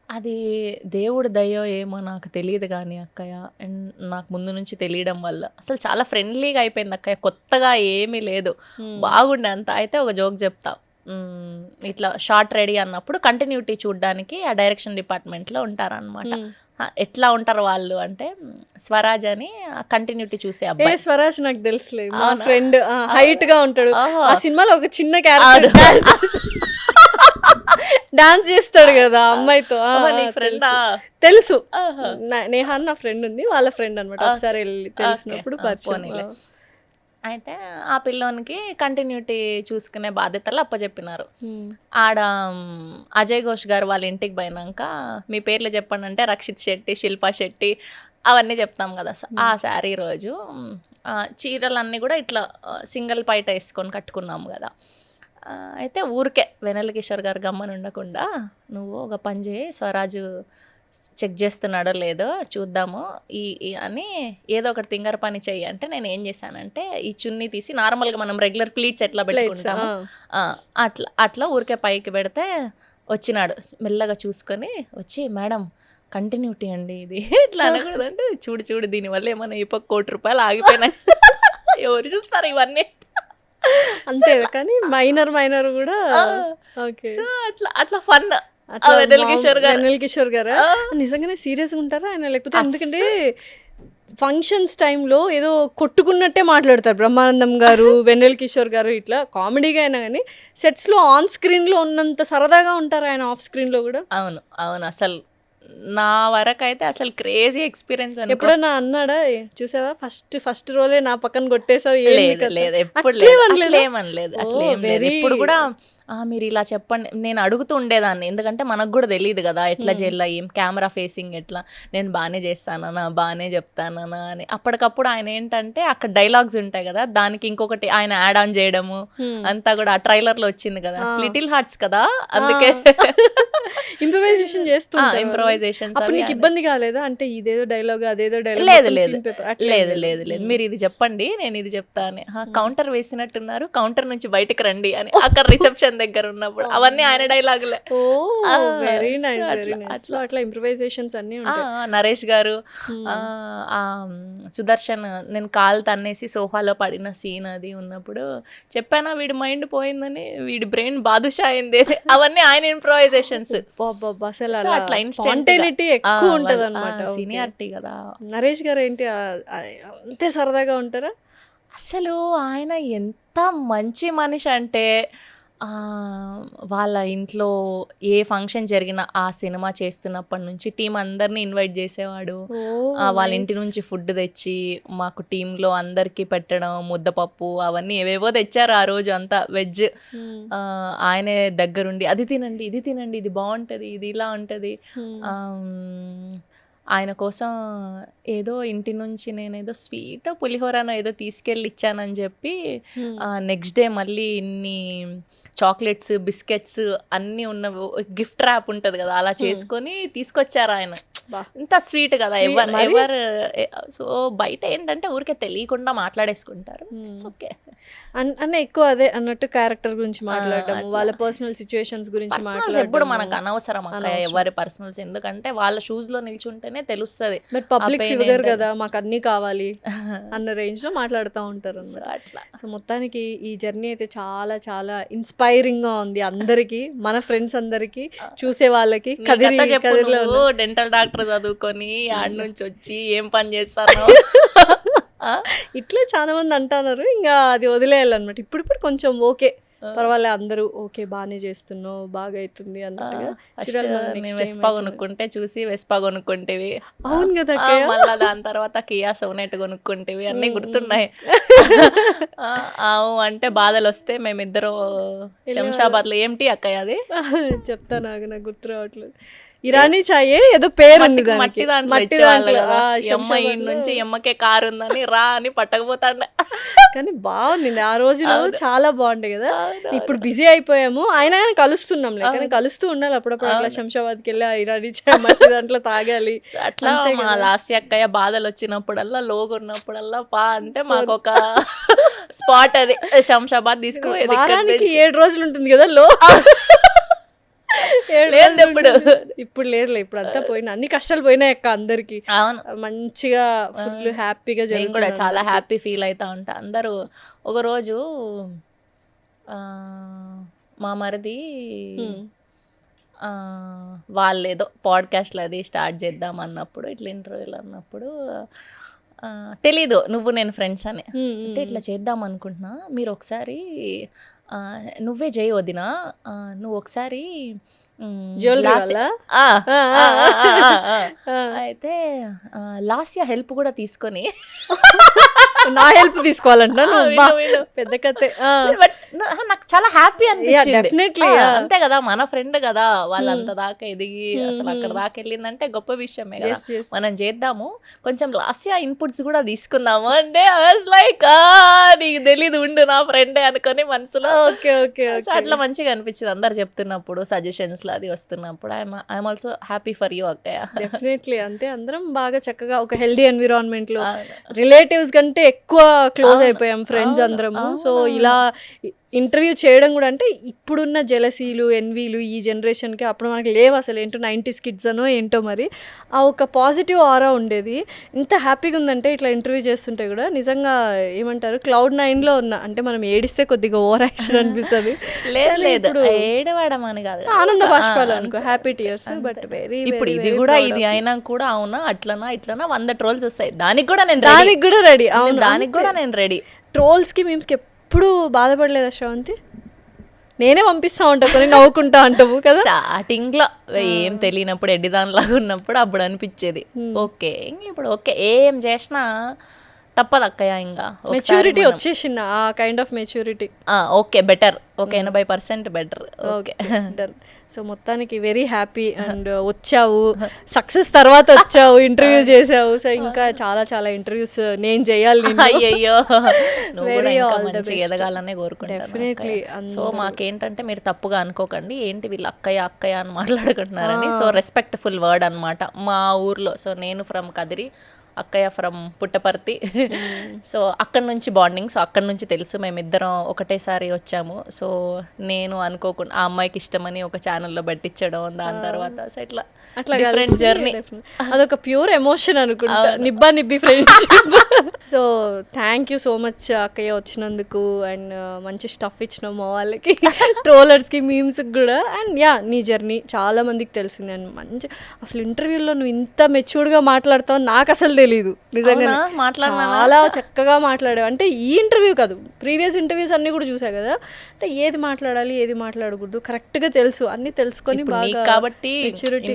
అది దేవుడి దయో ఏమో నాకు తెలియదు కానీ అక్కయ్య అండ్ నాకు ముందు నుంచి తెలియడం వల్ల అసలు చాలా ఫ్రెండ్లీగా అయిపోయింది అక్కయ్య కొత్తగా ఏమీ లేదు బాగుండే అంత అయితే ఒక జోక్ చెప్తా ఇట్లా షార్ట్ రెడీ అన్నప్పుడు కంటిన్యూటీ చూడడానికి ఆ డైరెక్షన్ డిపార్ట్మెంట్లో ఉంటారనమాట ఎట్లా ఉంటారు వాళ్ళు అంటే స్వరాజ్ అని కంటిన్యూటీ చూసే ఏ అబ్బాయి స్వరాజ్ నాకు తెలుసులే, మా అవునా? ఫ్రెండ్ హైట్ గా ఉంటాడు. ఆహా. ఆ సినిమాలో ఒక చిన్న క్యారెక్టర్ డాన్స్ చేస్తాడు కదా ఆ అమ్మాయితో. ఫ్రెండా తెలుసు. నేహా అని నా ఫ్రెండ్ ఉంది, వాళ్ళ ఫ్రెండ్ అనమాట. ఒకసారి వెళ్ళి తెలిసినప్పుడు పరిచయం. పోనీలే. అయితే ఆ పిల్లోనికి కంటిన్యూటీ చూసుకునే బాధ్యతలు అప్పచెప్పినారు. ఆడ అజయ్ ఘోష్ గారు వాళ్ళ ఇంటికి పోయినాక మీ పేర్లు చెప్పండి అంటే రక్షిత్ శెట్టి, శిల్పా శెట్టి అవన్నీ చెప్తాం కదా. ఆ శారీ రోజు చీరలన్నీ కూడా ఇట్లా సింగిల్ పైట వేసుకొని కట్టుకున్నాము కదా. అయితే ఊరికే వెన్నెల కిషోర్ గారు గమ్మని ఉండకుండా నువ్వు ఒక పని చేయి, స్వరాజు చెక్ చేస్తున్నాడో లేదో చూద్దాము అని ఏదో ఒకటి తింగర పని చెయ్యి అంటే నేను ఏం చేశానంటే ఈ చున్నీ తీసి నార్మల్గా మనం రెగ్యులర్ ప్లీట్స్ ఎట్లా పెట్టుకుంటాము అట్లా ఊరికే పైకి పెడితే వచ్చినాడు మెల్లగా చూసుకొని వచ్చి మేడం కంటిన్యూటీ అండి ఇది ఇట్లా అనకూడదంటే చూడు దీనివల్ల ఏమైనా ఈ పక్క ₹1 ఆగిపోయినాయి ఎవరు చూస్తారు ఇవన్నీ అంతే కానీ మైనర్ కూడా. ఓకే, సో అట్లా ఫన్ వెన్నెల కిషోర్ గారు నిజంగానే సీరియస్ గా ఉంటారా ఆయన? లేకపోతే ఎందుకంటే ఫంక్షన్స్ టైంలో ఏదో కొట్టుకున్నట్టే మాట్లాడతారు బ్రహ్మానందం గారు, వెన్నెల కిషోర్ గారు. ఇట్లా కామెడీగా అయినా కానీ సెట్స్ లో ఆన్ స్క్రీన్ లో ఉన్నంత సరదాగా ఉంటారు ఆయన ఆఫ్ స్క్రీన్ లో కూడా. అవును అసలు నా వరకు అయితే అసలు క్రేజీ ఎక్స్పీరియన్స్. ఎప్పుడన్నా అన్నాడా చూసావా ఫస్ట్ రోలే నా పక్కన కొట్టేసావు? లేదు ఎప్పుడు లేదు, అట్లేమనలేదు. ఇప్పుడు కూడా మీరు ఇలా చెప్పండి నేను అడుగుతూ ఉండేదాన్ని, ఎందుకంటే మనకు కూడా తెలియదు కదా ఎట్లా చేయాలా, ఏం కెమెరా ఫేసింగ్ ఎట్లా, నేను బాగానే చేస్తానా బాగానే చెప్తానా అని. అప్పటికప్పుడు ఆయన ఏంటంటే అక్కడ డైలాగ్స్ ఉంటాయి కదా, దానికి ఇంకొకటి ఆయన యాడ్ ఆన్ చేయడము అంతా కూడా ఆ ట్రైలర్ లో వచ్చింది కదా, లిటిల్ హార్ట్స్ కదా, అందుకే ఇంప్రూవైజేషన్ చేస్తున్నా. ఇంప్రూవైజేషన్స్ అప్పుడు నీకు ఇబ్బంది కాలేదా? అంటే ఇదేదో డైలాగ్ అదేదో డైలాగ్. లేదు మీరు ఇది చెప్పండి నేను ఇది చెప్తాను. కౌంటర్ వేసినట్టున్నారు, కౌంటర్ నుంచి బయటకు రండి అని అక్కడ రిసెప్షన్ దగ్గర ఉన్నప్పుడు అవన్నీ ఆయన డైలాగులే. వెరీ నైస్ అట్లా ఇంప్రూవైజేషన్స్ అన్ని ఉంటాయి. నరేష్ గారు సుదర్శన్ నేను కాలు తన్నేసి సోఫాలో పడిన సీన్ అది ఉన్నప్పుడు చెప్పానా వీడి మైండ్ పోయిందని, వీడి బ్రెయిన్ బాదుషా అయింది, అవన్నీ ఆయన ఇంప్రూవైజేషన్స్. అసలు అట్లా స్పాంటేనిటీ ఎక్కువ ఉంటది అన్నమాట. సీనియారిటీ కదా. నరేష్ గారు ఏంటి అంతే సరదాగా ఉంటారా? అసలు ఆయన ఎంత మంచి మనిషి అంటే వాళ్ళ ఇంట్లో ఏ ఫంక్షన్ జరిగినా ఆ సినిమా చేస్తున్నప్పటి నుంచి టీం అందరినీ ఇన్వైట్ చేసేవాడు. వాళ్ళ ఇంటి నుంచి ఫుడ్ తెచ్చి మాకు టీంలో అందరికీ పెట్టడం, ముద్దపప్పు అవన్నీ ఏవేవో తెచ్చారు ఆ రోజు అంతా వెజ్. ఆయనే దగ్గరుండి అది తినండి ఇది తినండి ఇది బాగుంటుంది ఇది ఇలా ఉంటుంది. ఆయన కోసం ఏదో ఇంటి నుంచి నేనేదో స్వీట్ పులిహోరనో ఏదో తీసుకెళ్ళి ఇచ్చానని చెప్పి నెక్స్ట్ డే మళ్ళీ ఇన్ని చాక్లెట్స్ బిస్కెట్స్ అన్నీ ఉన్న గిఫ్ట్ ర్యాప్ ఉంటుంది కదా అలా చేసుకొని తీసుకొచ్చారు ఆయన. ఇంత స్వీట్ కదా ఎవరు. సో బయట ఏంటంటే ఊరికే తెలియకుండా మాట్లాడేసుకుంటారు. ఓకే అన్న ఎక్కువ అదే అన్నట్టు క్యారెక్టర్ గురించి మాట్లాడడం, వాళ్ళ పర్సనల్ సిచ్యువేషన్స్ గురించి మాట్లాడడం ఎప్పుడు మనకు అనవసరం అక్క ఎవరి పర్సనల్స్, ఎందుకంటే వాళ్ళ షూస్ లో నిల్చుంటేనే తెలుస్తుంది. బట్ పబ్లిక్ ఫిగర్ కదా మాకు అన్ని కావాలి అన్న రేంజ్ లో మాట్లాడుతూ ఉంటారు అట్లా. సో మొత్తానికి ఈ జర్నీ అయితే చాలా చాలా ఇన్స్పైరింగ్ గా ఉంది అందరికి, మన ఫ్రెండ్స్ అందరికి, చూసే వాళ్ళకి. డెంటల్ డాక్టర్ చదువుకొని ఆడ నుంచి వచ్చి ఏం పని చేస్తాను ఇట్లా చాలా మంది అంటున్నారు. ఇంకా అది వదిలేయాలన్నమాట. ఇప్పుడు కొంచెం ఓకే పర్వాలే అందరూ ఓకే బాగానే చేస్తున్నావు బాగా అవుతుంది అన్నట్టుగా. చూడాలి మరి next నేను time వెస్పా ఎట్లా. కొనుక్కుంటే చూసి వెస్పా కొనుక్కుంటేవి. అవును కదా ఆ, అక్కయ్య. మళ్ళా దాని తర్వాత కియా సోనెట్ కొనుక్కుంటేవి అన్నీ గుర్తున్నాయి. అంటే బాధలు వస్తే మేమిద్దరం శంషాబాద్లో ఏంటి అక్కయ్య అది చెప్తాను నాకు గుర్తు రావట్లేదు. ఇరానీ చాయే ఏదో పేరు ఉంది మట్టి దానికి. దాంట్లో మట్టి ఇచ్చేవాళ్ళు దాంట్లో. కదా. ఆ, ఎమ్మ ఈ శంషాబాద్లో. నుంచి ఎమ్మకే కారు ఉందని రా అని పట్టకపోతాండ. కానీ బాగుంది ఆ రోజులు చాలా బాగుంటాయి కదా. ఇప్పుడు బిజీ అయిపోయాము అయినా కానీ కలుస్తున్నాంలే, కానీ కలుస్తూ ఉండాలి అప్పుడప్పుడు. అట్లా శంషాబాద్కి వెళ్ళి ఆ ఇరానీ చాయ్ మట్టి దాంట్లో తాగాలి. అట్లా మా లాస్య అక్కయ్య బాధలు వచ్చినప్పుడల్లా లోగున్నప్పుడల్లా అంటే మాకు ఒక స్పాట్ అది శంషాబాద్ తీసుకుపోయేది. ఇక్కడ వారానికి నుంచి. 7 రోజులు ఉంటుంది కదా లో. 7 లేదు రోజులు ఎప్పుడు. ఉంటుంది. ఇప్పుడు లేదులే, ఇప్పుడు అంతా పోయినా అన్ని కష్టాలు పోయినాయి అక్క అందరికి. అవును, మంచిగా ఫుల్ హ్యాపీగా నేను కూడా జరుగుతుంది. చాలా హ్యాపీ ఫీల్ అవుతా ఉంటా. అందరూ ఒకరోజు మా మరిది వాళ్ళేదో పాడ్కాస్ట్లు అది స్టార్ట్ చేద్దాం అన్నప్పుడు, ఇట్లా ఇంటర్వ్యూలు అన్నప్పుడు తెలీదు నువ్వు నేను ఫ్రెండ్స్ అని. అంటే ఇట్లా చేద్దాం అనుకుంటున్నా, మీరు ఒకసారి నువ్వే చేయి వదినా, నువ్వు ఒకసారి జ్యువెలరీ లాస్య- వల్ల? అయితే లాస్య హెల్ప్ కూడా తీసుకొని నా హెల్ప్ తీసుకోవాలంట నువ్వు? విను, బా, విను. పెద్ద కథే. బట్ నాకు చాలా హ్యాపీ అనిపించింది. definitely, అంతే కదా, మన ఫ్రెండ్ కదా, వాళ్ళంత దాకా ఎదిగి అసలు అక్కడ దాకా వెళ్ళిందంటే గొప్ప విషయమే కదా. Yes, yes. మనం చేద్దాము, కొంచెం లాస్య ఇన్పుట్స్ కూడా తీసుకుందాము అంటే ఐ వాజ్ లైక్ నీకు తెలీదు ఉండు నా ఫ్రెండే అనుకొని మనసులో. ఓకే ఓకే సో అట్లా మంచిగా అనిపించింది అందరు చెప్తున్నప్పుడు, సజెషన్స్ లో అది వస్తున్నప్పుడు. I'm also happy for you అక్కయ్య. డెఫినెట్లీ. అంతే అందరం బాగా చక్కగా ఒక హెల్దీ ఎన్విరాన్మెంట్ లో రిలేటివ్స్ కంటే ఎక్కువ క్లోజ్ అయిపోయాం ఫ్రెండ్స్ అందరము. సో ఇలా ఇంటర్వ్యూ చేయడం కూడా అంటే ఇప్పుడున్న జెలసీలు ఎన్వీలు ఈ జనరేషన్కి అప్పుడు మనకి లేవు అసలు. ఏంటో 90s కిడ్స్ అనో ఏంటో మరి ఆ ఒక పాజిటివ్ ఆరా ఉండేది. ఇంత హ్యాపీగా ఉందంటే ఇట్లా ఇంటర్వ్యూ చేస్తుంటే కూడా నిజంగా ఏమంటారు Cloud9లో ఉన్నా. అంటే మనం ఏడిస్తే కొద్దిగా ఓవర్ యాక్షన్ అనిపిస్తుంది. లేదు ఏడవాడం అని కాదు, ఆనంద బాష్పాలు అనుకో, హ్యాపీ టీయర్స్. బట్ వెరీ ఇప్పుడు ఇది కూడా ఇది అయినా కూడా అవునా అట్లనా ఇట్లనా 100 ట్రోల్స్ వస్తాయి. దానికి కూడా నేను దానికి కూడా రెడీ. అవును, దానికి కూడా నేను రెడీ. ట్రోల్స్కి మీమ్స్కి ఎప్పుడు బాధపడలేదా శ్రవంతి? నేనే పంపిస్తా ఉంటా కొన్ని నవ్వుకుంటా అంటావు కదా. స్టార్టింగ్ లో ఏం తెలియనప్పుడు ఎడ్డిదానిలాగా ఉన్నప్పుడు అప్పుడు అనిపించేది ఓకే, ఇప్పుడు ఓకే ఏం చేసినా తప్పదు అక్కయ్య. ఇంకా మెచ్యూరిటీ వచ్చేసింది, ఆ kind of maturity. Okay better, okay 80% better. Okay done. So మొత్తానికి వెరీ హ్యాపీ. అండ్ వచ్చావు, సక్సెస్ తర్వాత వచ్చావు, ఇంటర్వ్యూ చేసావు. సో ఇంకా చాలా చాలా ఇంటర్వ్యూస్ నేను చేయాలి. అయ్యయ్యో, నువ్వు కూడా ఇంకా మంచిగా ఎదగాలనే కోరుకుంటాను. డెఫినెట్లీ. సో మాకేంటంటే మీరు తప్పుగా అనుకోకండి, ఏంటి వీళ్ళు అక్కయ్య అక్కయ్య అని మాట్లాడుకుంటున్నారని. సో రెస్పెక్ట్ఫుల్ వర్డ్ అనమాట మా ఊర్లో. సో నేను ఫ్రమ్ కదిరి, అక్కయ్య ఫ్రమ్ పుట్టపర్తి. సో అక్కడి నుంచి బాండింగ్. సో అక్కడి నుంచి తెలుసు, మేమిద్దరం ఒకటేసారి వచ్చాము. సో నేను అనుకోకుండా ఆ అమ్మాయికి ఇష్టమని ఒక ఛానల్లో పెట్టించడం, దాని తర్వాత సో ఇట్లా డిఫరెంట్ జర్నీ. అదొక ప్యూర్ ఎమోషన్ అనుకుంటా, నిబ్బా నిబ్బి friendship. So thank you so much అక్కయ్య వచ్చినందుకు. అండ్ మంచి స్టఫ్ ఇచ్చినావు మా వాళ్ళకి, ట్రోలర్స్కి, మీమ్స్కి కూడా. అండ్ యా, నీ జర్నీ చాలా మందికి తెలిసింది. అండ్ మంచి అసలు ఇంటర్వ్యూలో నువ్వు ఇంత మెచ్యూర్డ్గా మాట్లాడతావు నాకు అసలు తెలీదు నిజంగా. చాలా చక్కగా మాట్లాడావు. అంటే ఈ ఇంటర్వ్యూ కాదు, ప్రీవియస్ ఇంటర్వ్యూస్ అన్ని కూడా చూసా కదా. అంటే ఏది మాట్లాడాలి ఏది మాట్లాడకూడదు కరెక్ట్గా తెలుసు, అన్ని తెలుసుకొని బాగా కాబట్టి మెచ్యూరిటీ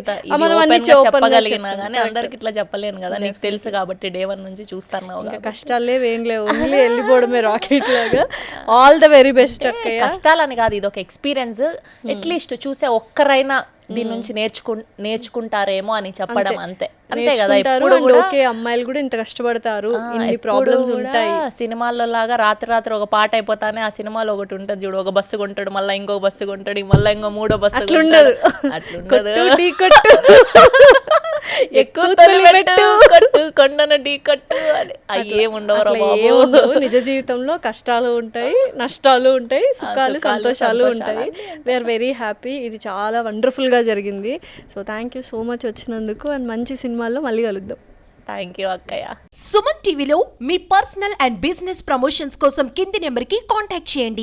చెప్పగలిగినా కానీ అందరికి ఇట్లా చెప్పలేను కదా. నీకు తెలుసు కాబట్టి డే 1 నుంచి చూస్తాను. కష్టాలు లేవు ఏం లేవు, ఓన్లీ వెళ్ళిపోవడమే రాకెట్ లాగా. ఆల్ ద వెరీ బెస్ట్ అక్కయ్య. కష్టాలని కాదు, ఇది ఒక ఎక్స్పీరియన్స్. అట్లీస్ట్ చూసే ఒక్కరైనా దీని నుంచి నేర్చుకుంటారేమో అని చెప్పడం అంతే. అంతే కదా. ఇప్పుడు ఓకే అమ్మాయిలు కూడా ఇంత కష్టపడతారు, ఇన్ని ప్రాబ్లమ్స్ ఉంటాయి. సినిమాల్లో లాగా రాత్రి ఒక పాట అయిపోతానే ఆ సినిమాలో ఒకటి ఉంటుంది చూడు, ఒక బస్సు కొంటాడు, మళ్ళీ ఇంకో బస్సు కొంటాడు, మళ్ళీ ఇంకో 3వ బస్సు. అట్లుండదు. ఎక్కువ కొండను ఢీ కొట్టు అని ఏముండవు. నిజ జీవితంలో కష్టాలు ఉంటాయి, నష్టాలు ఉంటాయి, సుఖాలు సంతోషాలు ఉంటాయి. We are very happy. ఇది చాలా వండర్ఫుల్ గా జరిగింది. So thank you so much వచ్చినందుకు. అండ్ మంచి సినిమాల్లో మళ్ళీ కలుద్దాం. థ్యాంక్ యూ అక్కయ్య. సుమన్ టీవీలో మీ పర్సనల్ అండ్ బిజినెస్ ప్రమోషన్స్ కోసం కింది నెంబర్కి కాంటాక్ట్ చేయండి.